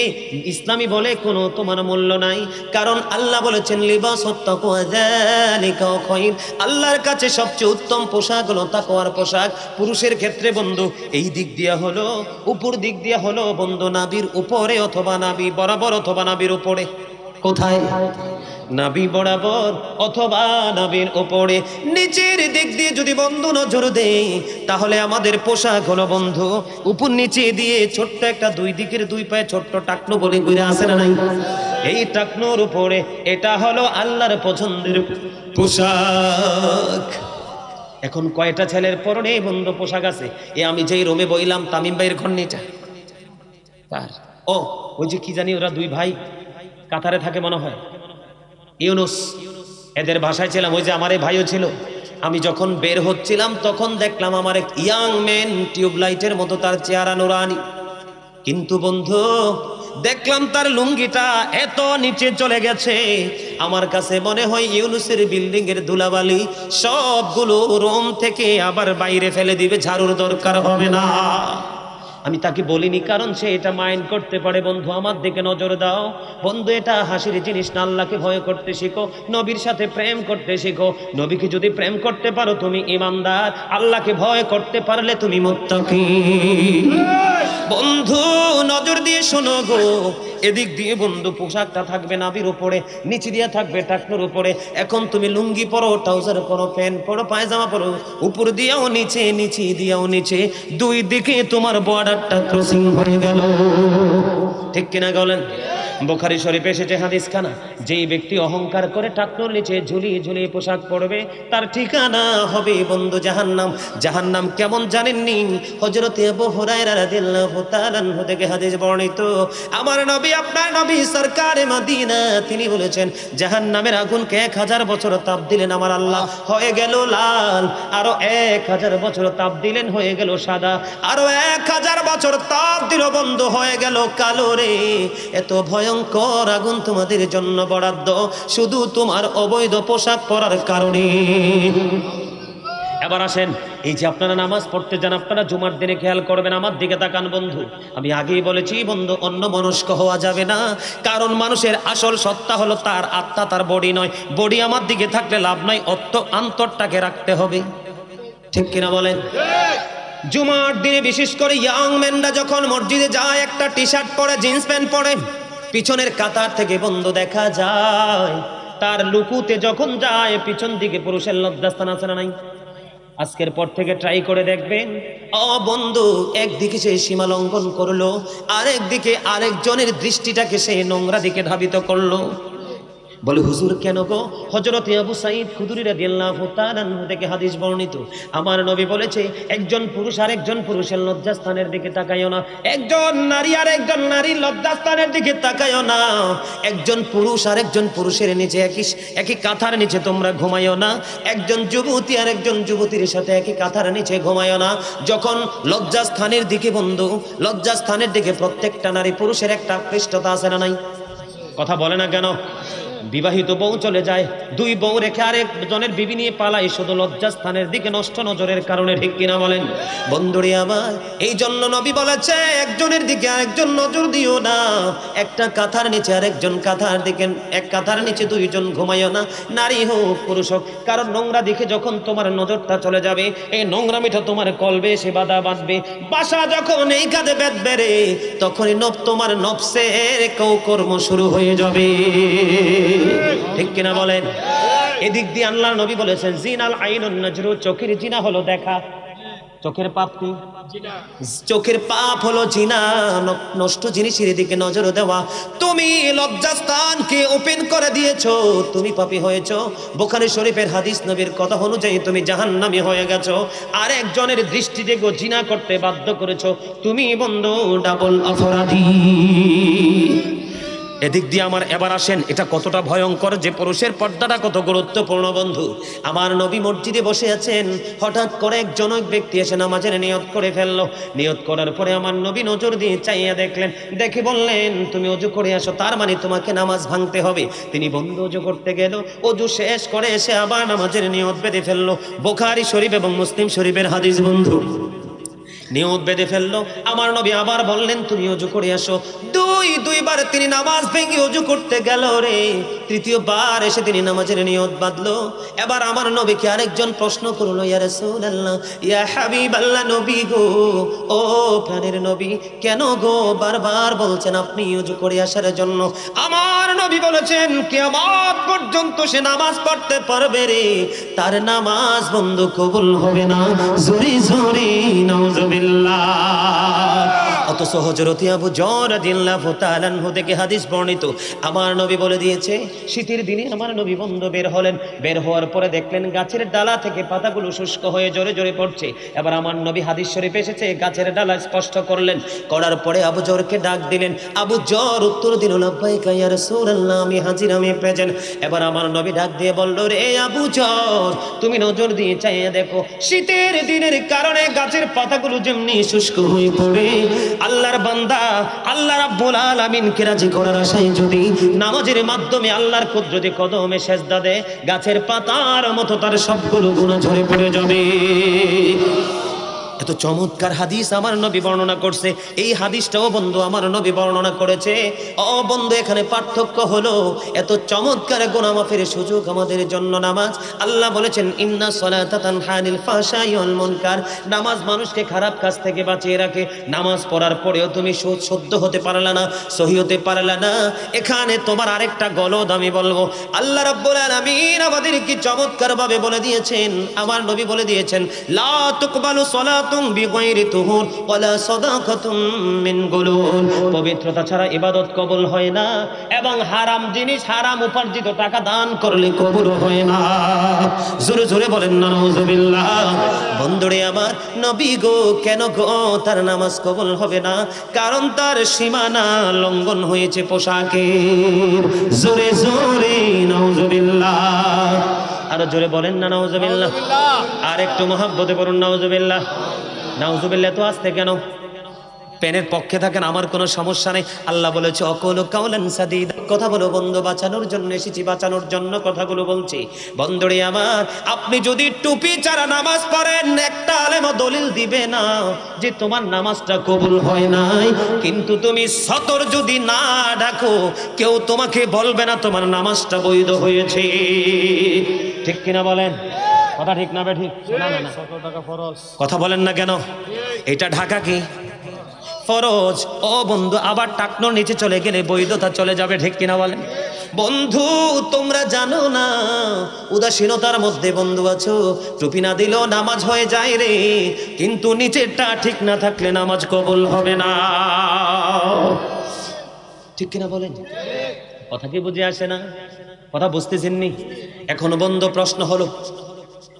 ইসলামী বলে কোনো তোমার মূল্য নাই। কারণ আল্লাহ বলেছেন লিবাসুত তাকওয়া যালিকা খায়র, আল্লাহর কাছে সবচেয়ে উত্তম পোশাক হলো তাকওয়ার পোশাক। পুরুষের ক্ষেত্রে বন্ধু এই দিক দিয়া হলো, উপর দিক দিয়া হলো বন্ধু নাভির উপরে অথবা নাভি বরাবর অথবা নাভির উপরে। কোথায়? নাভি বরাবর অথবা নাভির উপরে। নিচের দিক দিয়ে যদি বন্ধু নজর দেই, তাহলে আমাদের পোশাক হলো বন্ধু উপর নিচে দিয়ে ছোট্ট একটা 2 দিকের 2 পায়ে ছোট্ট টাকনো বলে ঘুরে আসে না নাই? এই টাকনোর উপরে এটা হলো আল্লাহর পছন্দের পোশাক। এখন কয়টা ছেলের পরনে বন্ধু পোশাক আছে? আমি যেই রুমে বইলাম তামিম ভাইয়ের ঘর নিচে ওই যে কি জানি ওরা 2 ভাই কাতারে থাকে মনে হয়, ইউনুস, এদের ভাষায় ছিলাম। ওই যে আমার এই ভাইও ছিল। আমি যখন বের হচ্ছিলাম তখন দেখলাম আমার এক ইয়াং ম্যান, টিউবলাইটের মতো তার চেহারা নুরানি, কিন্তু বন্ধু দেখলাম তার লুঙ্গিটা এত নিচে চলে গেছে, আমার কাছে মনে হয় ইউনুসের বিল্ডিং এর ধুলাবালি সবগুলো রুম থেকে আবার বাইরে ফেলে দিবে, ঝাড়ুর দরকার হবে না। আমি তাকে বলিনি, কারণ সে এটা মাইন্ড করতে পারে। বন্ধু আমার দিকে নজর দাও। বন্ধু এটা হাসির জিনিস না, আল্লাহকে ভয় করতে শিখো, নবীর সাথে প্রেম করতে শিখো। নবীকে যদি প্রেম করতে পারো তুমি ইমানদার, আল্লাহকে ভয় করতে পারলে তুমি মুত্তাকি। বন্ধু নজর দিয়ে শোনো গো, এদিক দিয়ে বন্ধু পোশাকটা থাকবে নাভির উপরে, নিচে দিয়ে থাকবে টাকনুর উপরে। এখন তুমি লুঙ্গি পরো, ট্রাউজার পরো, প্যান্ট পরো, পায়জামা পরো, উপর দিয়েও নিচে, নিচে দিয়েও নিচে, দুই দিকে তোমার বর্ডারটা ক্রসিং হয়ে গেল। ঠিক কিনা বলেন? বুখারী শরীফে এসেছে হাদিস খানা, যেই ব্যক্তি অহংকার করে টাকনুর নিচে ঝুলিয়ে ঝুলিয়ে পোশাক পরবে, তার ঠিকানা হবে বন্ধু জাহান্নাম। জাহান্নাম কেমন জানেননি? হযরত আবু হুরায়রা রাদিয়াল্লাহু তাআলা আনহু থেকে হাদিস বর্ণিত, আমার নবী, আপনার নবী সরকারে মদিনা, তিনি বলেছেন জাহান্নামের আগুনকে 1000 বছর তাপ দিলেন আমার আল্লাহ, হয়ে গেল লাল। আরো 1000 বছর তাপ দিলেন, হয়ে গেল সাদা। আরো 1000 বছর তাপ দিল বন্ধু, হয়ে গেল কালো রে। এত ভয়ঙ্কর আগুন তোমাদের জন্য বরাদ্দ, শুধু তোমার অবৈধ পোশাক পরার কারণে। এবার আসেন, এই যে আপনারা নামাজ পড়তে যান, আপনারা জুমার দিনে খেয়াল করবেন, আমার দিকে তাকান বন্ধু। আমি আগেই বলেছি বন্ধু, অন্যমনস্ক হওয়া যাবে না, কারণ মানুষের আসল সত্তা হলো তার আত্মা, তার বডি নয়। বডি আমার দিকে থাকলে লাভ নাই, অন্তরটাকে রাখতে হবে। ঠিক কিনা বলেন? জুমার দিনে বিশেষ করে ইয়াং ম্যানরা যখন মসজিদে যায়, একটা টি শার্ট পরে, জিন্স প্যান্ট পরে, পিছনের কাতার থেকে বন্ধু দেখা যায় তার লুকুতে যখন যায়, পিছন দিকে পুরুষের লজ্জাস্থান আছে না নাই? আজকের পর থেকে ট্রাই করে দেখবেন, ও বন্ধু, একদিকে সে সীমা লঙ্ঘন করলো, আরেকদিকে আরেকজনের দৃষ্টিটাকে সে নোংরা দিকে ধাবিত করলো। বলে হুজুর কেন গো? হযরত আবু সাঈদ খুদরি রাদিয়াল্লাহু তাআলা আনহু থেকে হাদিস বর্ণিত, আমার নবী বলেছে, একজন পুরুষ আরেকজন পুরুষের লজ্জাস্থানের দিকে তাকায়ও না, একজন নারী আরেকজন নারীর লজ্জাস্থানের দিকে তাকায়ও না, একজন পুরুষ আরেকজন পুরুষের নিচে একই কাঁথার নিচে তোমরা ঘুমায়ও না, একজন যুবতী আরেকজন যুবতীর সাথে একই কাঁথার নিচে ঘুমায়ও না। যখন লজ্জাস্থানের দিকে বন্ধু, লজ্জাস্থানের দিকে প্রত্যেকটা নারী পুরুষের একটা আকৃষ্টতা আছে না নাই? কথা বলে না কেন? বিবাহিত বউ চলে যায়, দুই বউ রেখে আরেকজনের বিবি নিয়ে পালায়, শুধু লজ্জাস্থানের দিকে নষ্ট নজরের কারণে। ঠিক কিনা বলেন বন্ধুরে আমার? এই জন্য নবী বলেছে, একজনের দিকে আরেকজন নজর দিও না, একটা কাঁথার নিচে আরেকজন কাঁথার দিকে, এক কাঁথার নিচে দুইজন ঘুমাইও না, নারী হোক পুরুষ হোক। কারণ নোংরা দিকে যখন তোমার নজরটা চলে যাবে, এই নোংরামিটা তোমার কলবে এসে বাধা বাঁধবে, বাসা যখন এই কাঁধে বেঁধবে রে, তখনই তোমার নফসের কর্ম শুরু হয়ে যাবে। ঠিক কিনা বলেন? এদিক দিয়ে আল্লাহর নবী বলেছেন, জিনাল আইনুন নজরু, চোখের জিনা হলো দেখা। চোখের পাপ কি? চোখের পাপ হলো জিনা, নষ্ট জিনিসের দিকে নজর দেওয়া। তুমি লজ্জাস্থানকে ওপেন করে দিয়েছো, তুমি পাপী হয়েছো। বুখারী শরীফের হাদিস, নবীর কথা অনুযায়ী তুমি জাহান্নামী হয়ে গেছো। আর একজনের দৃষ্টি দেখো জিনা করতে বাধ্য করেছো, তুমি বন্ধু ডাবল অপরাধী। এদিক দিয়ে আমার এবার আসেন, এটা কতটা ভয়ঙ্কর যে পুরুষের পর্দাটা কত গুরুত্বপূর্ণ বন্ধু। আমার নবী মসজিদে বসে আছেন, হঠাৎ করে একজন ব্যক্তি এসে নামাজের নিয়ত করে ফেললো। নিয়ত করার পরে আমার নবী নজর দিয়ে চাইয়া দেখলেন, দেখে বললেন, তুমি ওযু করে আসো, তার মানে তোমাকে নামাজ ভাঙতে হবে। তিনি বন্ধু ওযু করতে গেল, ওযু শেষ করে এসে আবার নামাজের নিয়ত বেঁধে ফেললো। বুখারী শরীফ এবং মুসলিম শরীফের হাদিস বন্ধু। নিয়ত বেঁধে ফেললো, আমার নবী আবার বললেন, তুমি ওযু করে আসো। দুইবার তিনি নামাজ ভেঙে ওযু করতে গেল রে, তৃতীয়বার এসে তিনি নামাজের নিয়ত বাঁধলো। এবার আমার নবীকে আরেকজন প্রশ্ন করলো, ইয়া রাসূলুল্লাহ, ইয়া হাবিবাল্লাহ, নবী গো, ও প্রাণের নবী, কেন গো বারবার বলছেন আপনি ওযু করে আসার জন্য? আমার নবী বলেছেন, কিয়ামত পর্যন্ত সে নামাজ পড়তে পারবে রে, তার নামাজ বন্ধ কবুল হবে না। জোরে জোরে নাউজুবিল্লাহ। অথচ হযরত আবু যর রাদিয়াল্লাহু তাআলা আনহু থেকে হাদিস বর্ণিত, আমার নবী বলে দিয়েছে, শীতের দিনে আমার নবী বন্ধু বের হলেন, বের হওয়ার পরে দেখলেন গাছের ডালা থেকে পাতাগুলো শুষ্ক হয়ে জোরে জোরে পড়ছে। এবার আমার নবী, হাদিস শরীফে এসেছে, গাছের ডালা স্পষ্ট করলেন, করার পরে আবু যরকে ডাক দিলেন। আবু যর উত্তর দিল, লাব্বাইকা ইয়া রাসূলুল্লাহ, আমি হাজির, আমি প্রেজেন্ট। এবার আমার নবী ডাক দিয়ে বলল, রে আবু যর, তুমি নজর দিয়ে চাইয়ে দেখো, শীতের দিনের কারণে গাছের পাতাগুলো যেমনি শুষ্ক হয়ে পড়ে, আল্লাহর বান্দা আল্লাহ রাব্বুল আলামিনকে রাজি করার আশায় যদি নামাজের মাধ্যমে আল্লাহর কুদরতি কদমে সেজদা দেয়, গাছের পাতার মতো তার সবগুলো গুনাহ ঝরে পড়ে যাবে। এত চমৎকার হাদিস আমার নবী বর্ণনা করছে। এই হাদিসটাও বন্ধু আমার নবী বর্ণনা করেছে। ও বন্ধু, এখানে পার্থক্য হলো এত চমৎকার গুনাহ মাফের সুযোগ আমাদের জন্য নামাজ। আল্লাহ বলেছেন ইন্না সলাতা তানহা আনিল ফাহশাই ওয়াল মুনকার, নামাজ মানুষকে খারাপ কাজ থেকে বাঁচিয়ে রাখে। নামাজ পড়ার পরেও তুমি শুদ্ধ হতে পারলা না, সহি হতে পারলা না, এখানে তোমার আরেকটা গলদ আমি বলবো। আল্লাহ রাব্বুল আলামিন আমাদের কি চমৎকার ভাবে বলে দিয়েছেন, আমার নবী বলে দিয়েছেন লা তুকবালু সালাতুন বিগাইরি তুহুর ওয়ালা সাদাকাতুম মিন গুলুল, পবিত্রতা ছাড়া ইবাদত কবুল হয় না, এবং হারাম জিনিস, হারাম উপার্জিত টাকা দান করলে কবুল হয় না। জোরে জোরে বলেন না নাউজুবিল্লাহ। বন্ধুরে আমার, নবী গো কেন গো তার নামাজ কবুল হবে না? কারণ তার সীমানা লঙ্ঘন হয়েছে পোশাকের। জোরে জোরে নাউজুবিল্লাহ। আরো জোরে বলেন না নাউজুবিল্লাহ। আর একটু মহব্বতে বলুন নাউজুবিল্লাহ। নাউজুবিল্লাহ তো আসতে কেন? পেনের পক্ষে থাকেন, আমার কোনো সমস্যা নেই। আল্লাহ বলেছে অকুলু কাউলান সাদীদা, কথা বলো বন্ধু, বাঁচানোর জন্য এসেছি, বাঁচানোর জন্য কথাগুলো বলছি। বন্ধুরে আমার, আপনি যদি টুপি ছাড়া নামাজ পড়েন, একটা আলেমও দলিল দিবে না যে তোমার নামাজটা কবুল হয় নাই। কিন্তু তুমি সতর যদি না ডাকো, কেউ তোমাকে বলবে না তোমার নামাজটা বৈধ হয়েছে। ঠিক কিনা বলেন? কথা ঠিক না বেঠিক? না না না, কথা বলেন না কেন? এটা ঢাকা কি ফরজ? ও বন্ধু, আবার টাকনোর নিচে চলে গেলে বৈধতা চলে যাবে। ঠিক কিনা বলেন? বন্ধু তোমরা জানো না, উদাসীনতার মধ্যে বন্ধু আছো, টুপি না দিলেও নামাজ হয়ে যায় রে, কিন্তু নিচেরটা ঠিক না থাকলে নামাজ কবুল হবে না। ঠিক কিনা বলেন? কথা কি বুঝে আসে না? কথা বুঝতেছেননি? এখনো বন্ধ প্রশ্ন হলো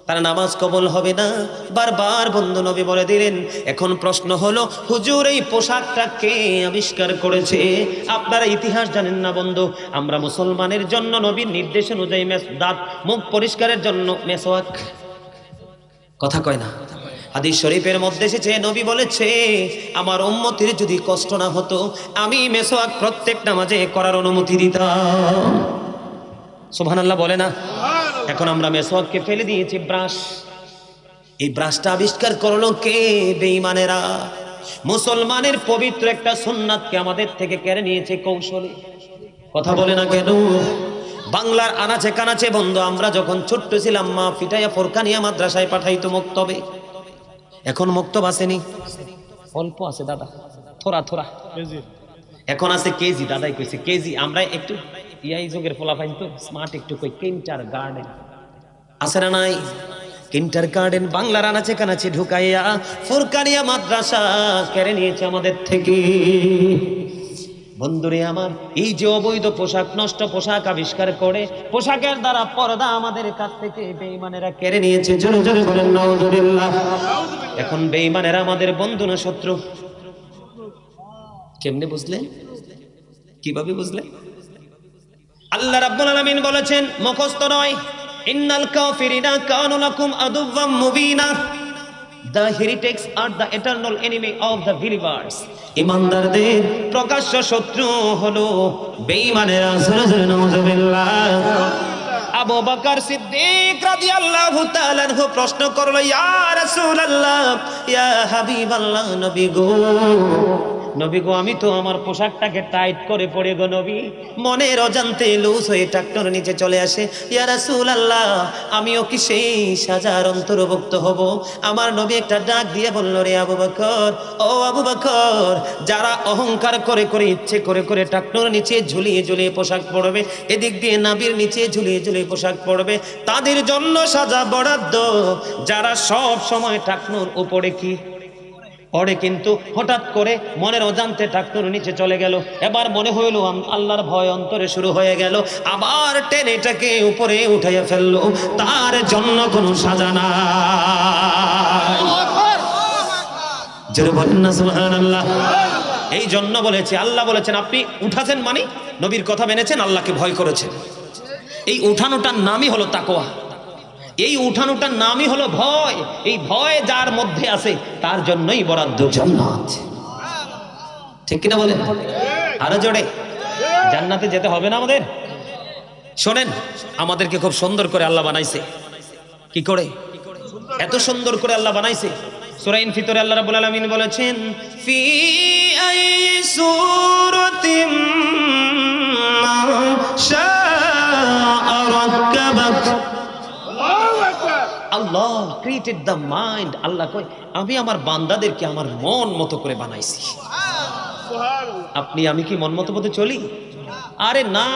তার নামাজ কবুল হবে না, বারবার বন্ধু নবী বলে দিলেন। এখন প্রশ্ন হলো হুজুর এই পোশাকটা কে আবিষ্কার করেছে? আপনারা ইতিহাস জানেন না বন্ধু। আমরা মুসলমানের জন্য নবীর নির্দেশ অনুযায়ী দাঁত মুখ পরিষ্কারের জন্য মেসওয়াক, কথা কয় না, হাদিস শরীফের মধ্যে এসেছে, নবী বলেছে আমার উম্মতের যদি কষ্ট না হতো আমি মেসওয়াক প্রত্যেক নামাজে করার অনুমতি দিতাম। সুবহানাল্লাহ বলে না? এখন আমরা মেসওয়াককে ফেলে দিয়েছি ব্রাশ। এই ব্রাশটা আবিষ্কার করলো কে? বেঈমানেরা। মুসলমানের পবিত্র একটা সুন্নাতকে আমাদের থেকে কেড়ে নিয়েছে কৌশলে। কথা বলে না কেন? বাংলার আনাচে কানাচে বন্ধু, আমরা যখন ছোট্ট ছিলাম মা ফিটাইয়া ফোরকানিয়া মাদ্রাসায় পাঠাইতো মক্তবে। এখন মক্তব আসেনি, অল্প আছে দাদা, থোড়া থোড়া। এখন আছে কেজি, দাদাই কইছে কেজি। আমরা একটু ইয়াই যুগের ফলাফাইন তো স্মার্ট, একটু কই কিন্টার গার্ডেন আছে না নাই? কিন্টার গার্ডেন বাংলার আনাচে কানাচে ঢুকাইয়া ফোরকানিয়া মাদ্রাসা কেড়ে নিয়েছে আমাদের থেকে। বন্ধুরে আমার, এই যে অবৈধ পোশাক, নষ্ট পোশাক আবিষ্কার করে পোশাকের দ্বারা পর্দা আমাদের কাছ থেকে বেঈমানেরা কেড়ে নিয়েছে। জোরে জোরে বলেন নাউজুবিল্লাহ। এখন বেঈমানেরা আমাদের বন্ধু না শত্রু? কেমনে বুঝলে? কিভাবে বুঝলে? আল্লাহ রাব্বুল আলামিন বলেছেন, মুখস্থ নয়, ইন্নাল কাফিরিনা কানু লাকুম আদুওয়াম মুবিনা, the heretics are the eternal enemy of the believers, ইমানদারদের প্রকাশ্য শত্রু হলো বেঈমানেরা। নাউজুবিল্লাহ। আবু বকর সিদ্দিক রাদিয়াল্লাহু তাআলা আনহু প্রশ্ন করলো, ইয়া রাসূলুল্লাহ, ইয়া হাবিবাল্লাহ, নবী গো, নবী গো, আমি তো আমার পোশাকটাকে টাইট করে পড়ে গো নবী, মনের অজান্তে লুজ হয়ে টাকটার নিচে চলে আসে। ইয়া রাসূলুল্লাহ, আমিও কি সেই সাজার অন্তর্ভুক্ত হব? আমার নবী একটা ডাক দিয়ে বলল, রে আবু বকর, ও আবু বকর, যারা অহংকার করে করে ইচ্ছে করে করে টাকটার নিচে ঝুলিয়ে ঝুলিয়ে পোশাক পরবে, এদিক দিয়ে নাভির নিচে ঝুলিয়ে ঝুলিয়ে পোশাক পরবে, তাদের জন্য সাজা বরাদ্দ। যারা সব সময় টাকনুর উপরে কি পড়ে, কিন্তু হঠাৎ করে মনের অজান্তে টাকনুর নিচে চলে গেল, এবার মনে হইল আল্লাহর ভয় অন্তরে শুরু হয়ে গেল, আবার টেনে এটাকে উপরে উঠাইয়া ফেললো, তার জন্য কোনো সাজা নাই। জোরে বলেন না সুবহানাল্লাহ। এই জন্য বলেছি, আল্লাহ বলেছেন আপনি উঠাছেন মানে নবীর কথা মেনেছেন, আল্লাহকে ভয় করেছেন। এই উঠানোটার নামই হলো তাকওয়া, এই উঠানোটার নামই হলো ভয়। এই ভয় যার মধ্যে আছে তার জন্যই বরাদ্দ জান্নাত। ঠিক কিনা বলেন? আরো জোরে। জান্নাতে যেতে হবে না আমাদের? শোনেন, আমাদেরকে খুব সুন্দর করে আল্লাহ বানাইছে। কি করে? এত সুন্দর করে আল্লাহ বানাইছে, সূরা ইনফিতরে আল্লাহ রাব্বুল আলামিন বলেছেন ফি আই সূরাতিম মা শাআ রাক্কাবাক। আল্লাহ ক্রিয়েটেড দ্য মাইন্ড। আল্লাহ কয় আমি আমার বান্দাদেরকে আমার মন মতো করে বানাইছি। আপনি আমি কি মন মতো মতো চলি? আরে না,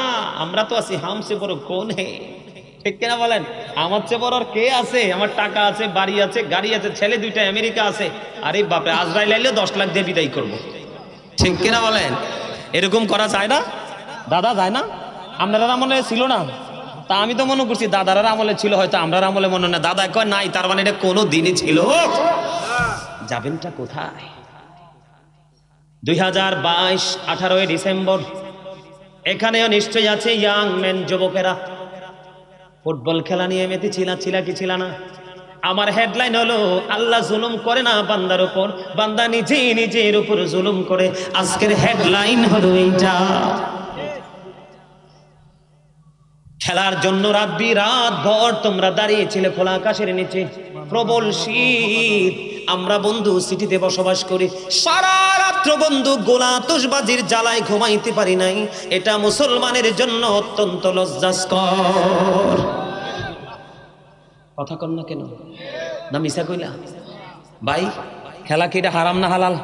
আমরা তো আছি হামসে বড় কোন হে, ঠিক কিনা বলেন? আমার চেয়ে বড় আর কে আছে? আমার টাকা আছে, বাড়ি আছে, গাড়ি আছে, ছেলে দুইটা আমেরিকা আছে। আরে বাপরে, আজরাইল আইলে 10 লাখ দিয়ে বিদায় করবো, ঠিক কিনা বলেন? এরকম করা যায় না দাদা, যায় না? আপনারা আমলে ছিল না? তা আমি তো মনে করছি দাদার আমলে ছিল, হয়তো আমরা আমলে মনে না। দাদা কয় নাই, তার মানে এটা কোনো দিনই ছিল। যাবেনটা কোথায়? 2022 18 ডিসেম্বর, এখানেও নিশ্চয়ই আছে ইয়াং মেন, যুবকেরা ফুটবল খেলা নিয়ে মেতেছিল কি ছিল না? আমার হেডলাইন হলো আল্লাহ জুলুম করে না বান্দার উপর, বান্দা নিজেই নিজের উপর জুলুম করে। আজকের হেডলাইন হলো এইটা। খেলার জন্য রাত ভর তোমরা দাঁড়িয়েছিলে খোলা আকাশের নিচে, প্রবল শীত। আমরা বন্ধু সিটিতে বসবাস করি, সারা রাত্র বন্ধু গোলা আতশবাজির জ্বালায় ঘুমাইতে পারি নাই। এটা মুসলমানের জন্য অত্যন্ত লজ্জাস্কর। কথা কন না কেন? না মিশা কইলা? ভাই, খেলা কি এটা হারাম না হালাল?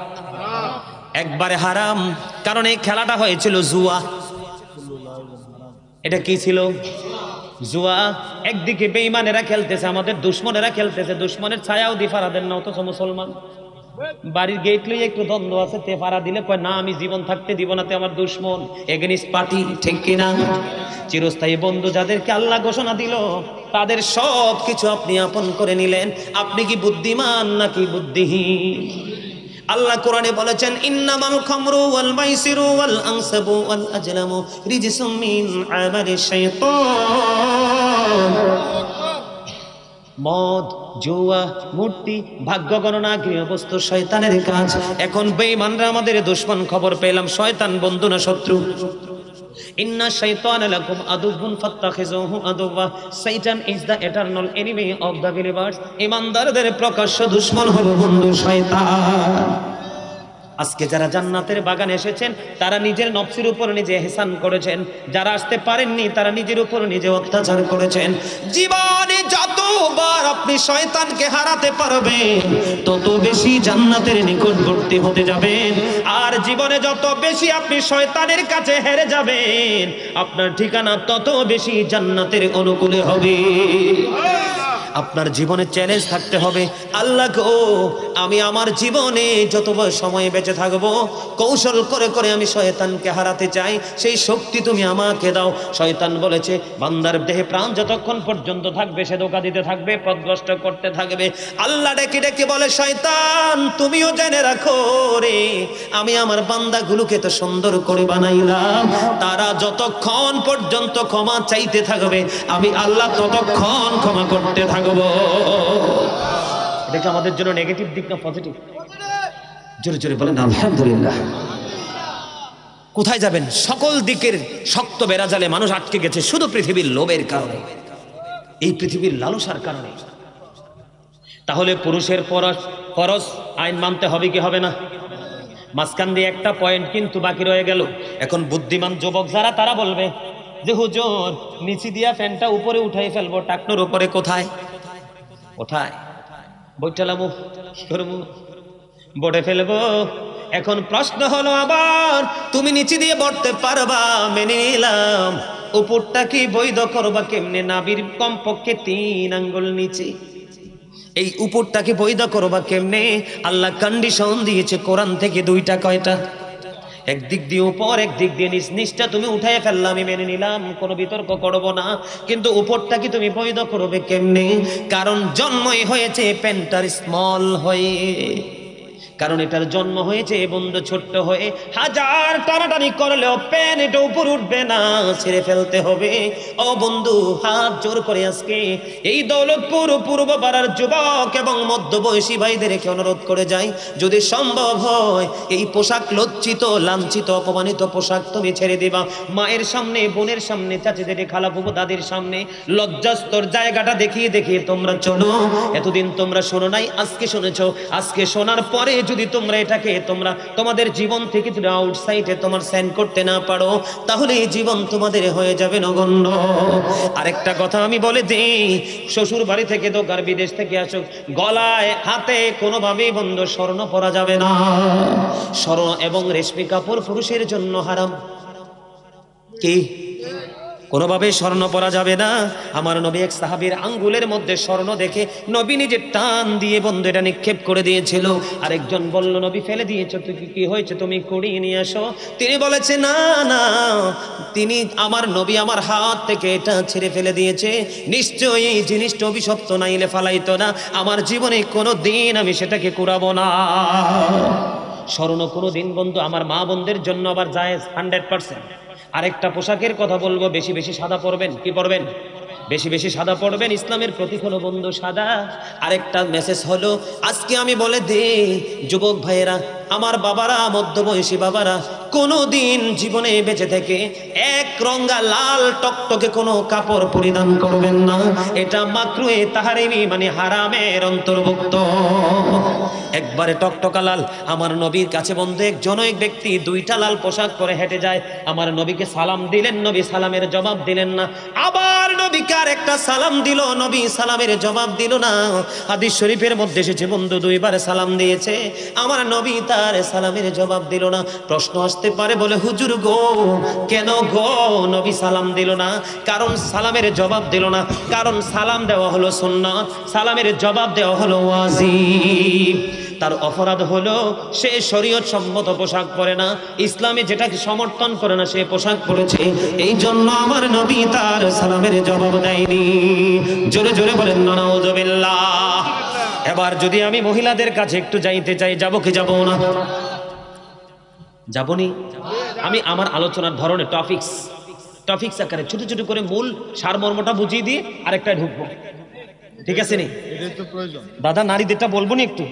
একবারে হারাম। কারণ এই খেলাটা হয়েছিল জুয়া। এটা কি ছিল? জুয়া। একদিকে বেঈমানেরা খেলতেছে, আমাদের দুশমনেরা খেলতেছে, দুশমনের ছায়াও দি ফারা দেন না, অথচ মুসলমান। বাড়ির গেট লই একটু দ্বন্দ্ব আছে, তে ফারা দিলে কয় না আমি জীবন থাকতে দিব না, তে আমার দুশমন, এগেনিস্ট পার্টি, ঠিক কিনা? চিরস্থায়ী বন্ধু যাদেরকে আল্লাহ ঘোষণা দিল, তাদের সব কিছু আপনি আপন করে নিলেন। আপনি কি বুদ্ধিমান নাকি বুদ্ধিহীন? আল্লাহ কোরআনে বলেছেন ইন্নামাল খামরু ওয়াল মাইসিরু ওয়াল আনসাবু ওয়াল আজলামু রিজসুম মিন আমালিশ শাইতান। মদ, জুয়া, মূর্তি, ভাগ্য গণনা, গৃহবস্তু শয়তানের কাজ। এখন বেঈমানরা আমাদের দুশমন, খবর পেলাম শয়তান বন্ধু না শত্রু। ইন্না শাইতানা লাকুম আদুউন ফাত্তাখিযুহু আদুওয়া। শয়তান is the eternal enemy of the believers. ঈমানদারদের প্রকাশ্য দুশমন হলো বন্ধু শয়তান। আজকে যারা জান্নাতের বাগানে এসেছেন, তারা নিজের নফসের উপর নিজে ইহসান করেছেন। যারা আসতে পারেননি, তারা নিজের উপর নিজে অত্যাচার করেছেন। জীবনে যতবার আপনি শয়তানকে হারাতে পারবেন, তত বেশি জান্নাতের নিকটবর্তী হতে যাবেন। আর জীবনে যত বেশি আপনি শয়তানের কাছে হেরে যাবেন, আপনার ঠিকানা তত বেশি জান্নাতের অনুকূলে হবে। আপনার জীবনে চ্যালেঞ্জ থাকতে হবে, আল্লাহ গো, আমি আমার জীবনে যত সময় বেঁচে থাকবো, কৌশল করে করে আমি শয়তানকে হারাতে চাই, সেই শক্তি তুমি আমাকে দাও। শয়তান বলেছে বান্দার দেহে প্রাণ যতক্ষণ পর্যন্ত থাকবে, সে ধোঁকা দিতে থাকবে, পথভ্রষ্ট করতে থাকবে। আল্লাহ ডেকে ডেকে বলে শয়তান তুমিও জেনে রাখো রে, আমি আমার বান্দাগুলোকে তো সুন্দর করে বানাইলাম, তারা যতক্ষণ পর্যন্ত ক্ষমা চাইতে থাকবে, আমি আল্লাহ ততক্ষণ ক্ষমা করতে থাকবো। এটা কি আমাদের জন্য নেগেটিভ দিক না পজিটিভ? জোরে জোরে বলেন আলহামদুলিল্লাহ। কোথায় যাবেন? সকল দিকের শক্ত বেড়াজালে মানুষ আটকে গেছে শুধু পৃথিবীর লোভের কারণে, এই পৃথিবীর লালসার কারণে। তাহলে পুরুষের ফরজ আইন মানতে হবে কি হবে না? মাঝখান দিয়ে একটা পয়েন্ট কিন্তু বাকি রয়ে গেল। এখন বুদ্ধিমান যুবক যারা, তারা বলবে যে হুজুর নিচে দিয়া ফ্যানটা উপরে উঠাই ফেলবো, টাকনোর উপরে কোথায় কোথায় বইটালামু, কি করবো? বড়ে ফেলবো। এখন প্রশ্ন হলো আবার, তুমি নিচে দিয়ে বড়তে পারবা, মেনে নিলাম, উপরটা কি বৈধ করবা কেমনে? নাবির কমপক্ষে 3 আঙ্গুল নিচে, এই উপরটাকে বৈধ করবা কেমনে? আল্লাহ কন্ডিশন দিয়েছে কোরআন থেকে 2টা। কয়টা? একদিক দিয়ে উপর, একদিক দিয়ে নিচ। নিচটা তুমি উঠাই ফেললাম, আমি মেনে নিলাম, কোনো বিতর্ক করব না, কিন্তু উপরটা কি তুমি বৈধ করবে কেমনে? কারণ জন্মই হয়েছে প্যান্টার স্মল হয়ে। কারণ এটার জন্ম হয়েছে বন্ধু ছোট্ট হয়ে, হাজার টানাটানি করলেও প্যান এটা উপর উঠবে না, ছেড়ে ফেলতে হবে। ও বন্ধু, হাত জোর করে আজকে এই দৌলতপুর পূর্ব পাড়ার যুবক এবং মধ্যবয়সী ভাইদেরকে অনুরোধ করে যাই, যদি সম্ভব হয় এই পোশাক, লজ্জিত লাঞ্ছিত অপমানিত পোশাক তুমি ছেড়ে দিবা। মায়ের সামনে, বোনের সামনে, চাচিদের, খালাফুফু দাদির সামনে লজ্জাস্তর জায়গাটা দেখিয়ে দেখিয়ে তোমরা চলো। এতদিন তোমরা শোনো নাই, আজকে শুনেছো। আজকে শোনার পরে যদি তোমরা এটাকে তোমাদের জীবন থেকে যদি আউটসাইডে তোমার সেন্ড করতে না পারো, তাহলে এই জীবন তোমাদের হয়ে যাবে নগণ্য। আরেকটা কথা আমি বলে দিই, শ্বশুর বাড়ি থেকে দোকান, বিদেশ থেকে আসুক, গলায় হাতে কোনোভাবেই বন্ধু স্বর্ণ পরা যাবে না। স্বর্ণ এবং রেশমি কাপড় পুরুষের জন্য হারাম। কি? কোনোভাবে স্বর্ণ পরা যাবে না। আমার নবী এক সাহাবীর আঙ্গুলের মধ্যে স্বর্ণ দেখে নবী নিজে টান দিয়ে বন্ধু এটা নিক্ষেপ করে দিয়েছিল। আরেকজন বলল, নবী ফেলে দিয়েছো, তুই কি হয়েছে, তুমি কুড়িয়ে নিয়ে আসো। তিনি বলেছে, না না, তিনি আমার নবী আমার হাত থেকে এটা ছেড়ে ফেলে দিয়েছে, নিশ্চয়ই এই জিনিসটা অভিশপ্ত, নাইলে ফালাইতো না। আমার জীবনে কোনো দিন আমি সেটাকে কুড়াবো না। স্বর্ণ কোনো দিন বন্ধু আমার মা বোনদের জন্য আবার জায়েজ 100%। আরেকটা পোশাকের কথা বলবো, বেশি বেশি সাদা পরবেন। কি পরবেন? বেশি বেশি সাদা পরবেন। ইসলামের প্রতীক হলো বন্ধু সাদা। আরেকটা মেসেজ হলো, আজকে আমি বলে দিই যুবক ভাইয়েরা, আমার বাবারা, মধ্যবয়সী বাবারা, কোনো দিন জীবনে বেঁচে থেকে এক রঙা লাল টকটকে কোনো কাপড় পরিধান করবেন না। এটা মাকরুহে তাহরিমি, মানে হারামের অন্তর্ভুক্ত। একবারে টকটকা লাল। আমার নবীর কাছে বন্ধু একজন এক ব্যক্তি 2টা লাল পোশাক পরে হেঁটে যায়। আমার নবীকে সালাম দিলেন, নবী সালামের জবাব দিলেন না। আবার নবীকে আরেকটা সালাম দিল, নবী সালামের জবাব দিল না। হাদিস শরীফের মধ্যে এসেছে বন্ধু 2বার সালাম দিয়েছে, আমার নবী তার সালামের জবাব দিল না। প্রশ্ন আসতে পারে, বলে হুজুর গো, কেন গো নবী সালাম দিল না? কারণ সালামের জবাব দিল না, কারণ সালাম দেওয়া হলো সুন্নাত, সালামের জবাব দেওয়া হলো ওয়াজিব। তার অপরাধ হলো সে শরীয়ত সম্মত পোশাক পরে না, ইসলামে যেটাকে সমর্থন করে না সে পোশাক পরেছে। এই জন্য আমার নবী তার সালামের জবাব দেয়নি। জোরে জোরে বলেন নাউযুবিল্লাহ। এবার যদি আমি মহিলাদের কাছে একটু যাইতে চাই, যাবো কি যাবো না? যাবনি। আমি আমার আলোচনার ধরনে টপিকস আকারে ছোট ছোট করে মূল সারমর্মটা বুঝিয়ে দিয়ে আরেকটায় ঢুকবো, ঠিক আছে নি? দাদা নারীদেরটা বলবো নি একটু?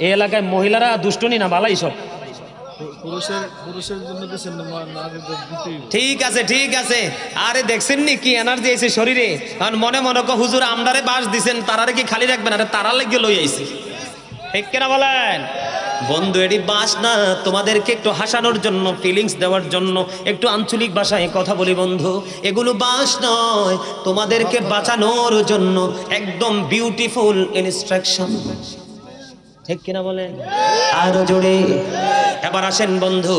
এই এলাকায় মহিলারা দুষ্টনি না, বালাই সব। ঠিক আছে ঠিক আছে। আরে দেখছেন নি কি এনার্জি আইছে শরীরে? কারণ মনে মনে হুজুর আমদারে বাস দিছেন, তারারে কি খালি রাখবেন? আরে তারা লেগে লই আইছি, ঠিক কিনা বলেন? বন্ধু এটি বাস না, তোমাদেরকে একটু হাসানোর জন্য, ফিলিংস দেওয়ার জন্য একটু আঞ্চলিক ভাষায় কথা বলি বন্ধু। এগুলো বাস নয়, তোমাদেরকে বাঁচানোর জন্য একদম বিউটিফুল ইনস্ট্রাকশন, ঠিক কিনা বলেন? আরো জোরে। এবার আসেন বন্ধু।